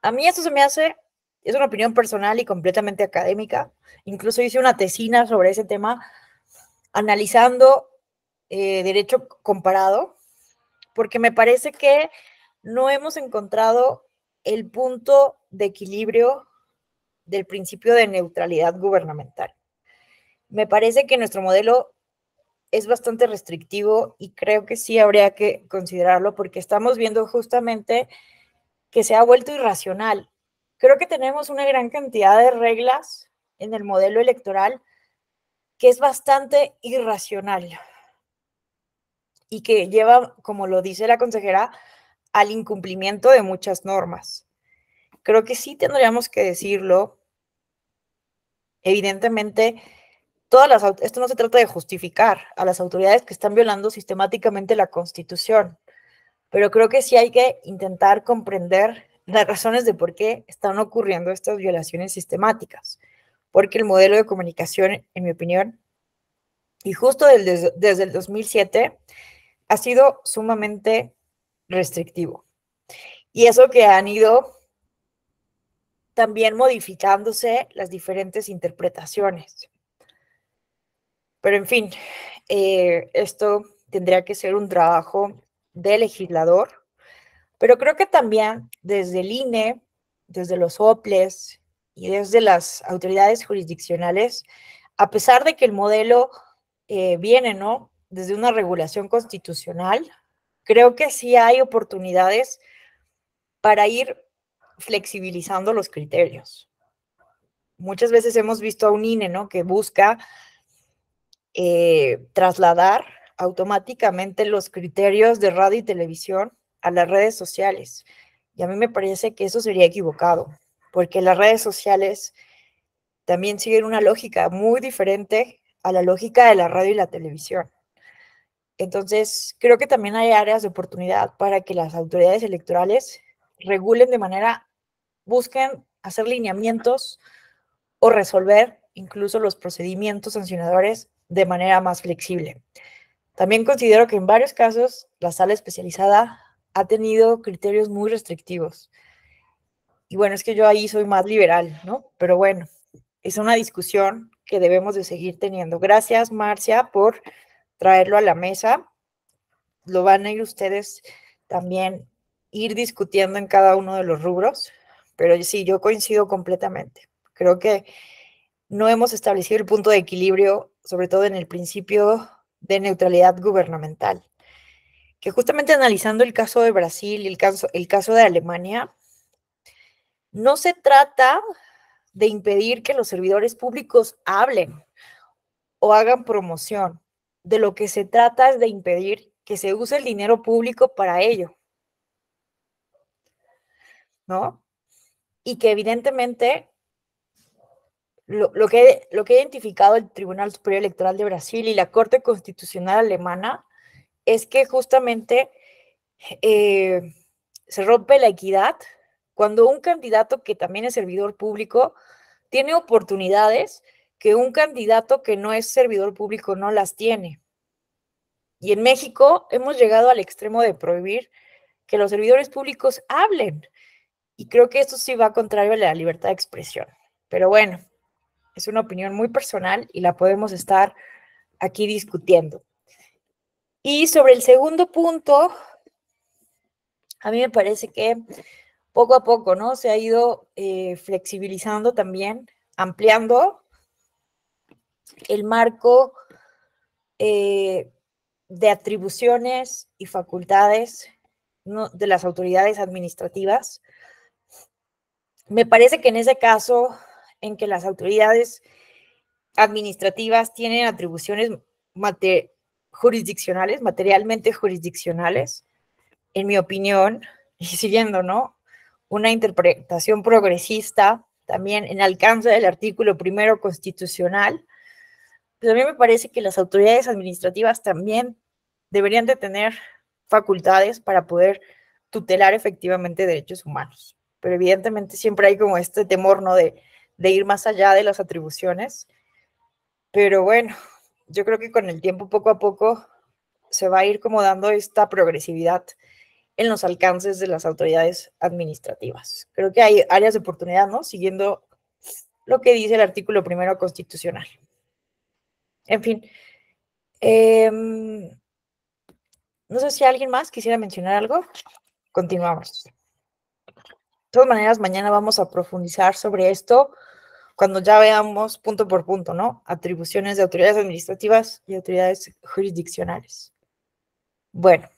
Speaker 2: A mí esto se me hace, es una opinión personal y completamente académica, incluso hice una tesina sobre ese tema, analizando derecho comparado, porque me parece que no hemos encontrado el punto de equilibrio del principio de neutralidad gubernamental. Me parece que nuestro modelo es bastante restrictivo y creo que sí habría que considerarlo porque estamos viendo justamente que se ha vuelto irracional. Creo que tenemos una gran cantidad de reglas en el modelo electoral que es bastante irracional y que lleva, como lo dice la consejera, al incumplimiento de muchas normas. Creo que sí tendríamos que decirlo. Evidentemente, esto no se trata de justificar a las autoridades que están violando sistemáticamente la Constitución, pero creo que sí hay que intentar comprender las razones de por qué están ocurriendo estas violaciones sistemáticas, porque el modelo de comunicación, en mi opinión, y justo desde el 2007, ha sido sumamente restrictivo. Y eso que han ido también modificándose las diferentes interpretaciones. Pero en fin, esto tendría que ser un trabajo de legislador, pero creo que también desde el INE, desde los OPLES y desde las autoridades jurisdiccionales, a pesar de que el modelo viene, ¿no?, desde una regulación constitucional, creo que sí hay oportunidades para ir flexibilizando los criterios. Muchas veces hemos visto a un INE, ¿no?, que busca trasladar automáticamente los criterios de radio y televisión a las redes sociales. Y a mí me parece que eso sería equivocado, porque las redes sociales también siguen una lógica muy diferente a la lógica de la radio y la televisión. Entonces, creo que también hay áreas de oportunidad para que las autoridades electorales regulen de manera, busquen hacer lineamientos o resolver incluso los procedimientos sancionadores de manera más flexible. También considero que en varios casos la sala especializada ha tenido criterios muy restrictivos. Y bueno, es que yo ahí soy más liberal, ¿no? Pero bueno, es una discusión que debemos de seguir teniendo. Gracias, Marcia, por traerlo a la mesa. Lo van a ir ustedes también ir discutiendo en cada uno de los rubros, pero sí, yo coincido completamente. Creo que no hemos establecido el punto de equilibrio, sobre todo en el principio de neutralidad gubernamental, que justamente analizando el caso de Brasil y el caso de Alemania, no se trata de impedir que los servidores públicos hablen o hagan promoción. De lo que se trata es de impedir que se use el dinero público para ello, ¿no? Y que evidentemente lo que ha identificado el Tribunal Superior Electoral de Brasil y la Corte Constitucional Alemana es que justamente se rompe la equidad cuando un candidato que también es servidor público tiene oportunidades que un candidato que no es servidor público no las tiene. Y en México hemos llegado al extremo de prohibir que los servidores públicos hablen. Y creo que esto sí va contrario a la libertad de expresión. Pero bueno, es una opinión muy personal y la podemos estar aquí discutiendo. Y sobre el segundo punto, a mí me parece que poco a poco, ¿no?, se ha ido flexibilizando también, ampliando el marco de atribuciones y facultades, ¿no?, de las autoridades administrativas. Me parece que en ese caso en que las autoridades administrativas tienen atribuciones jurisdiccionales, materialmente jurisdiccionales, en mi opinión, y siguiendo, ¿no?, una interpretación progresista, también en alcance del artículo 1 constitucional, pues a mí me parece que las autoridades administrativas también deberían de tener facultades para poder tutelar efectivamente derechos humanos. Pero evidentemente siempre hay como este temor, ¿no?, de ir más allá de las atribuciones. Pero bueno, yo creo que con el tiempo, poco a poco, se va a ir como dando esta progresividad en los alcances de las autoridades administrativas. Creo que hay áreas de oportunidad, ¿no?, siguiendo lo que dice el artículo 1 constitucional. En fin, no sé si alguien más quisiera mencionar algo. Continuamos. De todas maneras, mañana vamos a profundizar sobre esto cuando ya veamos punto por punto, ¿no? Atribuciones de autoridades administrativas y autoridades jurisdiccionales. Bueno.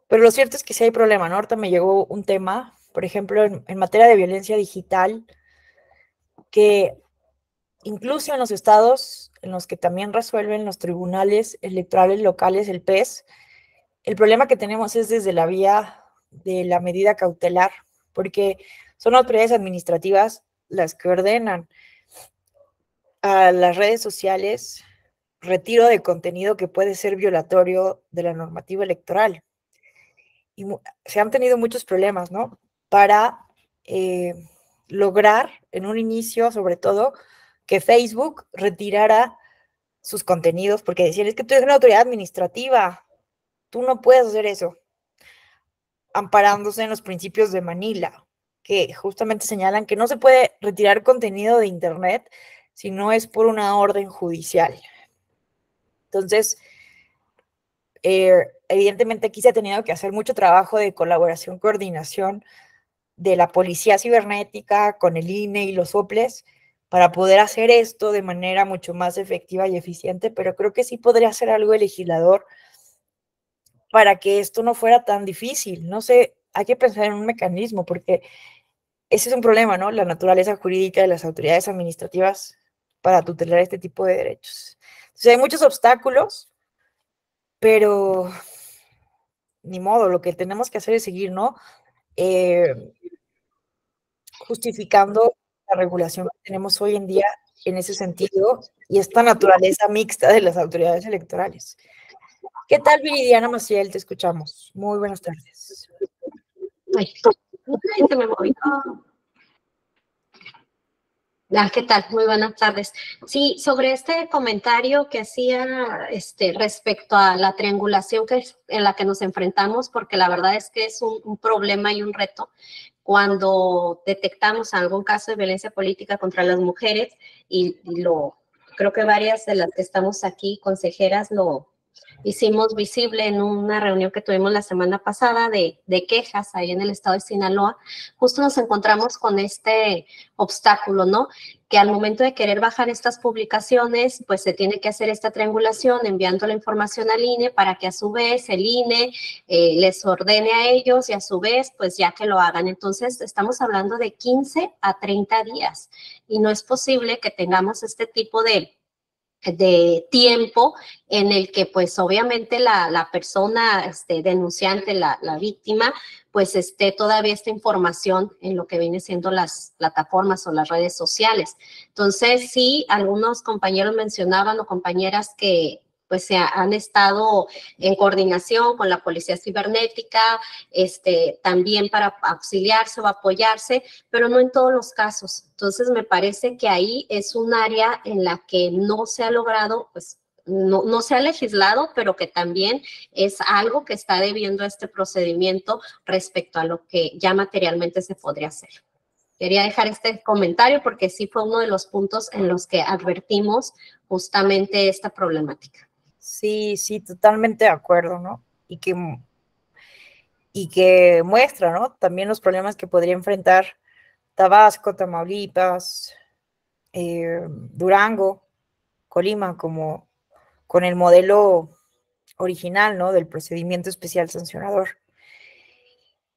Speaker 2: Pero lo cierto es que sí hay problema, ¿no? Ahorita me llegó un tema, por ejemplo, en materia de violencia digital, que incluso en los estados en los que también resuelven los tribunales electorales locales, el PES, el problema que tenemos es desde la vía de la medida cautelar, porque son autoridades administrativas las que ordenan a las redes sociales retiro de contenido que puede ser violatorio de la normativa electoral. Y se han tenido muchos problemas, ¿no? Para lograr, en un inicio, sobre todo, que Facebook retirara sus contenidos, porque decían, es que tú eres una autoridad administrativa, tú no puedes hacer eso, amparándose en los principios de Manila, que justamente señalan que no se puede retirar contenido de Internet si no es por una orden judicial. Entonces, evidentemente aquí se ha tenido que hacer mucho trabajo de colaboración, coordinación de la policía cibernética con el INE y los OPLES para poder hacer esto de manera mucho más efectiva y eficiente, pero creo que sí podría hacer algo el legislador para que esto no fuera tan difícil. No sé, hay que pensar en un mecanismo, porque ese es un problema, ¿no? La naturaleza jurídica de las autoridades administrativas para tutelar este tipo de derechos. Entonces, hay muchos obstáculos, pero ni modo, lo que tenemos que hacer es seguir, ¿no? Justificando la regulación que tenemos hoy en día en ese sentido y esta naturaleza mixta de las autoridades electorales. ¿Qué tal, Viridiana Maciel? Te escuchamos. Muy buenas tardes.
Speaker 10: Ay, se me movió. ¿Qué tal? Muy buenas tardes. Sí, sobre este comentario que hacía respecto a la triangulación en la que nos enfrentamos, porque la verdad es que es un problema y un reto cuando detectamos algún caso de violencia política contra las mujeres y creo que varias de las que estamos aquí, consejeras, lo hicimos visible en una reunión que tuvimos la semana pasada de quejas ahí en el estado de Sinaloa. Justo nos encontramos con este obstáculo, ¿no? Que al momento de querer bajar estas publicaciones, pues se tiene que hacer esta triangulación enviando la información al INE para que a su vez el INE les ordene a ellos y a su vez, pues ya que lo hagan. Entonces, estamos hablando de 15 a 30 días y no es posible que tengamos este tipo de tiempo en el que pues obviamente la persona denunciante, la víctima, pues esté todavía esta información en lo que viene siendo las plataformas o las redes sociales. Entonces sí, algunos compañeros mencionaban o compañeras que pues se han estado en coordinación con la policía cibernética, también para auxiliarse o apoyarse, pero no en todos los casos. Entonces me parece que ahí es un área en la que no se ha logrado, pues no se ha legislado, pero que también es algo que está debiendo este procedimiento respecto a lo que ya materialmente se podría hacer. Quería dejar este comentario porque sí fue uno de los puntos en los que advertimos justamente esta problemática.
Speaker 2: Sí, totalmente de acuerdo, ¿no? Y que muestra, ¿no? También los problemas que podría enfrentar Tabasco, Tamaulipas, Durango, Colima, como con el modelo original, ¿no? Del procedimiento especial sancionador.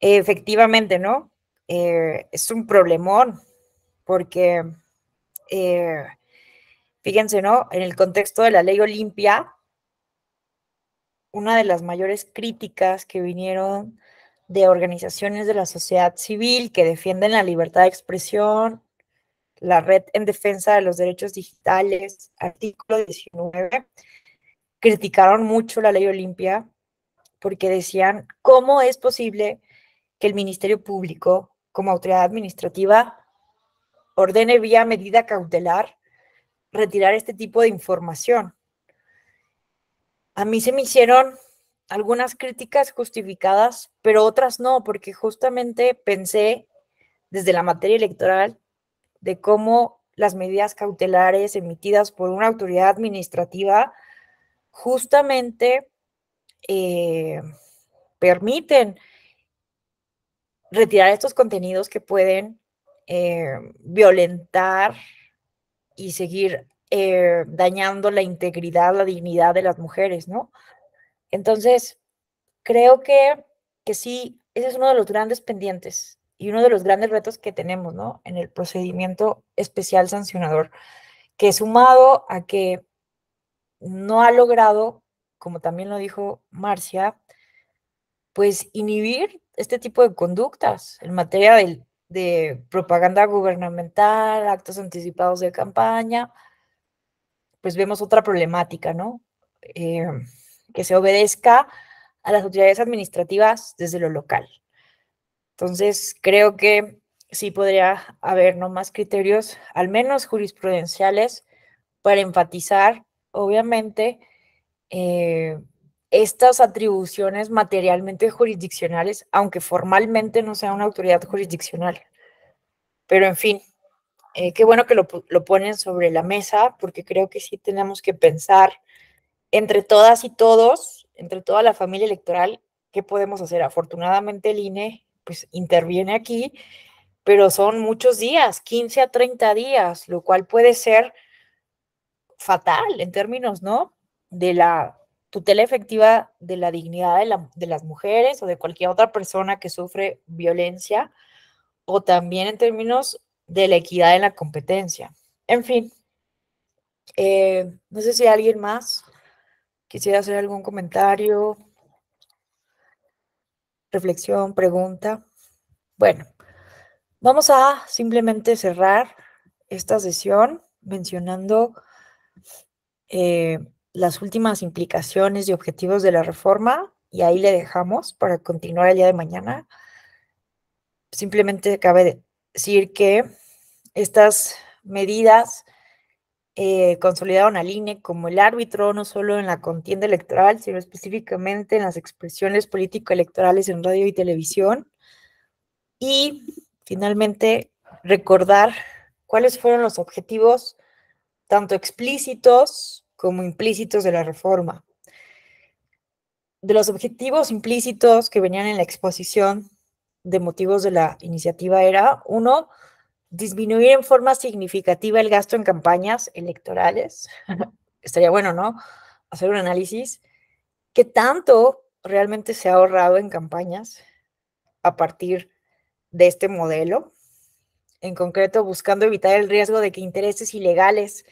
Speaker 2: Efectivamente, ¿no? Es un problemón, porque fíjense, ¿no? En el contexto de la ley Olimpia, una de las mayores críticas que vinieron de organizaciones de la sociedad civil que defienden la libertad de expresión, la Red en Defensa de los Derechos Digitales, artículo 19, criticaron mucho la ley Olimpia porque decían, ¿cómo es posible que el Ministerio Público, como autoridad administrativa, ordene vía medida cautelar retirar este tipo de información? A mí se me hicieron algunas críticas justificadas, pero otras no, porque justamente pensé desde la materia electoral de cómo las medidas cautelares emitidas por una autoridad administrativa justamente permiten retirar estos contenidos que pueden violentar y seguir dañando la integridad, la dignidad de las mujeres, ¿no? Entonces, creo que sí, ese es uno de los grandes pendientes y uno de los grandes retos que tenemos, ¿no? En el procedimiento especial sancionador, que sumado a que no ha logrado, como también lo dijo Marcia, pues inhibir este tipo de conductas en materia de propaganda gubernamental, actos anticipados de campaña, pues vemos otra problemática, ¿no? Que se obedezca a las autoridades administrativas desde lo local. Entonces, creo que sí podría haber no más criterios, al menos jurisprudenciales, para enfatizar, obviamente, estas atribuciones materialmente jurisdiccionales, aunque formalmente no sea una autoridad jurisdiccional. Pero, en fin, qué bueno que lo ponen sobre la mesa, porque creo que sí tenemos que pensar entre todas y todos, entre toda la familia electoral, qué podemos hacer. Afortunadamente el INE pues interviene aquí, pero son muchos días, 15 a 30 días, lo cual puede ser fatal en términos, ¿no? De la tutela efectiva de la dignidad de las mujeres o de cualquier otra persona que sufre violencia, o también en términos de la equidad en la competencia. En fin, no sé si alguien más quisiera hacer algún comentario, reflexión, pregunta. Bueno, vamos a simplemente cerrar esta sesión mencionando las últimas implicaciones y objetivos de la reforma, y ahí le dejamos para continuar el día de mañana. Simplemente cabe decir que estas medidas consolidaron al INE como el árbitro no solo en la contienda electoral, sino específicamente en las expresiones político-electorales en radio y televisión. Y finalmente recordar cuáles fueron los objetivos tanto explícitos como implícitos de la reforma. De los objetivos implícitos que venían en la exposición de motivos de la iniciativa era, 1, disminuir en forma significativa el gasto en campañas electorales. Estaría bueno, ¿no? Hacer un análisis. ¿Qué tanto realmente se ha ahorrado en campañas a partir de este modelo? En concreto, buscando evitar el riesgo de que intereses ilegales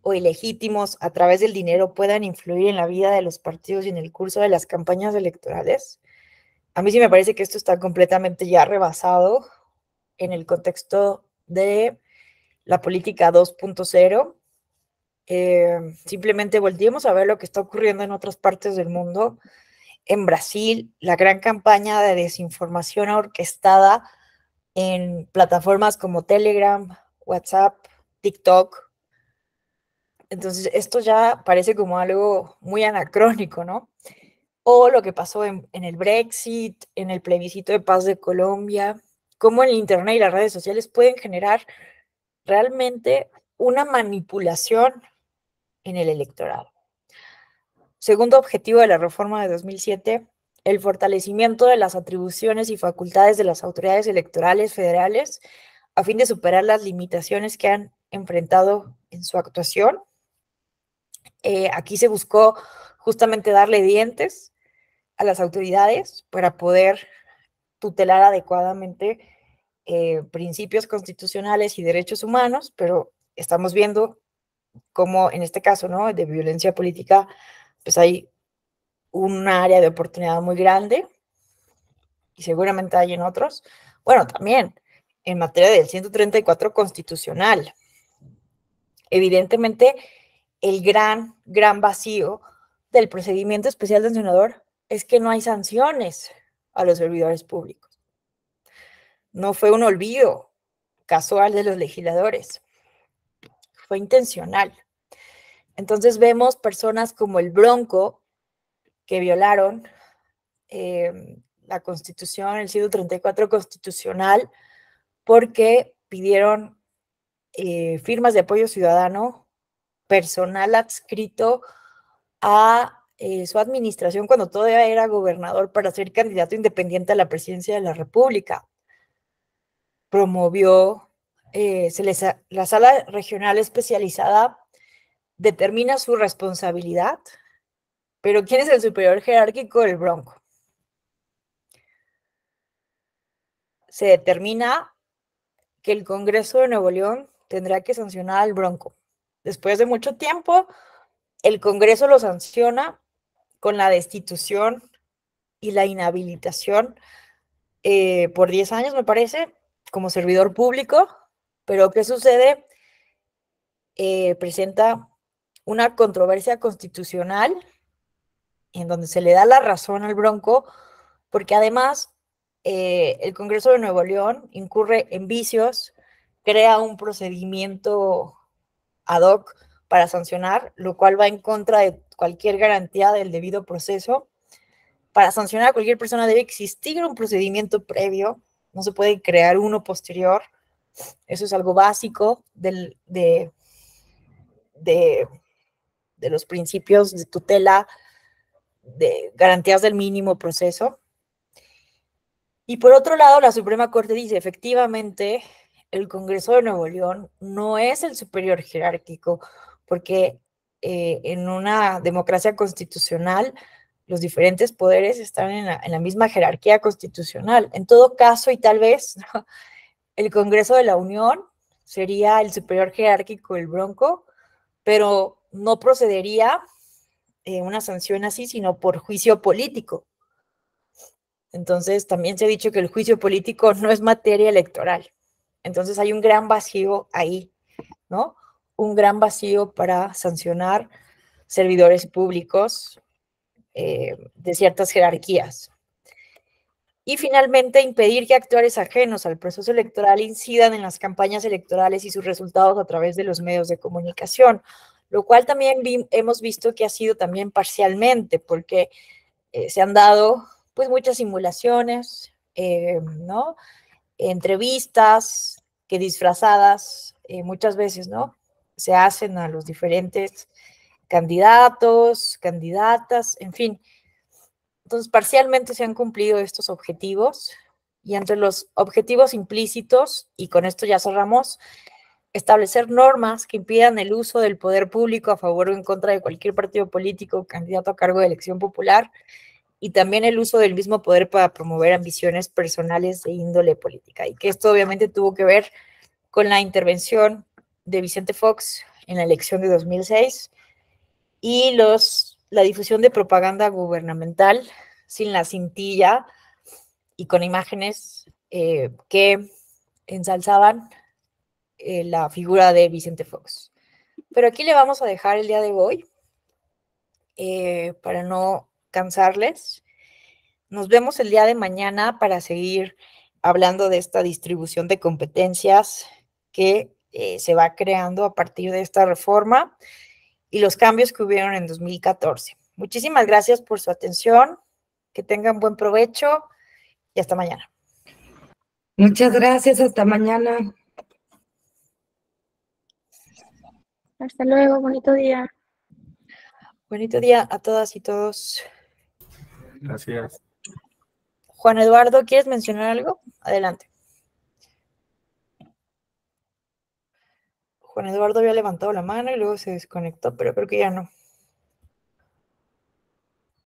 Speaker 2: o ilegítimos a través del dinero puedan influir en la vida de los partidos y en el curso de las campañas electorales. A mí sí me parece que esto está completamente ya rebasado en el contexto de la política 2.0. Simplemente volteemos a ver lo que está ocurriendo en otras partes del mundo. En Brasil, la gran campaña de desinformación orquestada en plataformas como Telegram, WhatsApp, TikTok. Entonces, esto ya parece como algo muy anacrónico, ¿no? O lo que pasó en el Brexit, en el plebiscito de paz de Colombia, cómo el Internet y las redes sociales pueden generar realmente una manipulación en el electorado. Segundo objetivo de la reforma de 2007, el fortalecimiento de las atribuciones y facultades de las autoridades electorales federales a fin de superar las limitaciones que han enfrentado en su actuación. Aquí se buscó justamente darle dientes a las autoridades para poder tutelar adecuadamente principios constitucionales y derechos humanos, pero estamos viendo cómo en este caso, ¿no?, de violencia política, pues hay un área de oportunidad muy grande y seguramente hay en otros. Bueno, también en materia del 134 constitucional. Evidentemente, el gran vacío del procedimiento especial sancionador es que no hay sanciones a los servidores públicos. No fue un olvido casual de los legisladores, fue intencional. Entonces vemos personas como el Bronco que violaron la Constitución, el 134 constitucional, porque pidieron firmas de apoyo ciudadano personal adscrito a su administración cuando todavía era gobernador para ser candidato independiente a la presidencia de la República. Promovió, la sala regional especializada determina su responsabilidad, pero ¿quién es el superior jerárquico del Bronco? Se determina que el Congreso de Nuevo León tendrá que sancionar al Bronco. Después de mucho tiempo, el Congreso lo sanciona con la destitución y la inhabilitación por 10 años, me parece, como servidor público. Pero ¿qué sucede? Presenta una controversia constitucional en donde se le da la razón al Bronco, porque además el Congreso de Nuevo León incurre en vicios, crea un procedimiento ad hoc para sancionar, lo cual va en contra de cualquier garantía del debido proceso. Para sancionar a cualquier persona debe existir un procedimiento previo, no se puede crear uno posterior. Eso es algo básico de los principios de tutela, de garantías del mínimo proceso. Y por otro lado, la Suprema Corte dice, efectivamente, el Congreso de Nuevo León no es el superior jerárquico, porque en una democracia constitucional los diferentes poderes están en la misma jerarquía constitucional. En todo caso, y tal vez, ¿no?, el Congreso de la Unión sería el superior jerárquico del Bronco, pero no procedería una sanción así, sino por juicio político. Entonces, también se ha dicho que el juicio político no es materia electoral. Entonces, hay un gran vacío ahí, ¿no? Un gran vacío para sancionar servidores públicos de ciertas jerarquías. Y finalmente, impedir que actores ajenos al proceso electoral incidan en las campañas electorales y sus resultados a través de los medios de comunicación, lo cual también hemos visto que ha sido también parcialmente, porque se han dado pues muchas simulaciones, ¿no? Entrevistas que disfrazadas muchas veces, ¿no?, se hacen a los diferentes candidatos, candidatas, en fin. Entonces, parcialmente se han cumplido estos objetivos, y entre los objetivos implícitos, y con esto ya cerramos, establecer normas que impidan el uso del poder público a favor o en contra de cualquier partido político o candidato a cargo de elección popular, y también el uso del mismo poder para promover ambiciones personales de índole política. Y que esto obviamente tuvo que ver con la intervención de Vicente Fox en la elección de 2006 y la difusión de propaganda gubernamental sin la cintilla y con imágenes que ensalzaban la figura de Vicente Fox. Pero aquí le vamos a dejar el día de hoy para no cansarles. Nos vemos el día de mañana para seguir hablando de esta distribución de competencias que se va creando a partir de esta reforma y los cambios que hubieron en 2014. Muchísimas gracias por su atención, que tengan buen provecho y hasta mañana.
Speaker 13: Muchas gracias, hasta mañana.
Speaker 6: Hasta luego, bonito día.
Speaker 2: Bonito día a todas y todos.
Speaker 8: Gracias.
Speaker 2: Juan Eduardo, ¿quieres mencionar algo? Adelante. Juan Eduardo había levantado la mano y luego se desconectó, pero creo que ya no.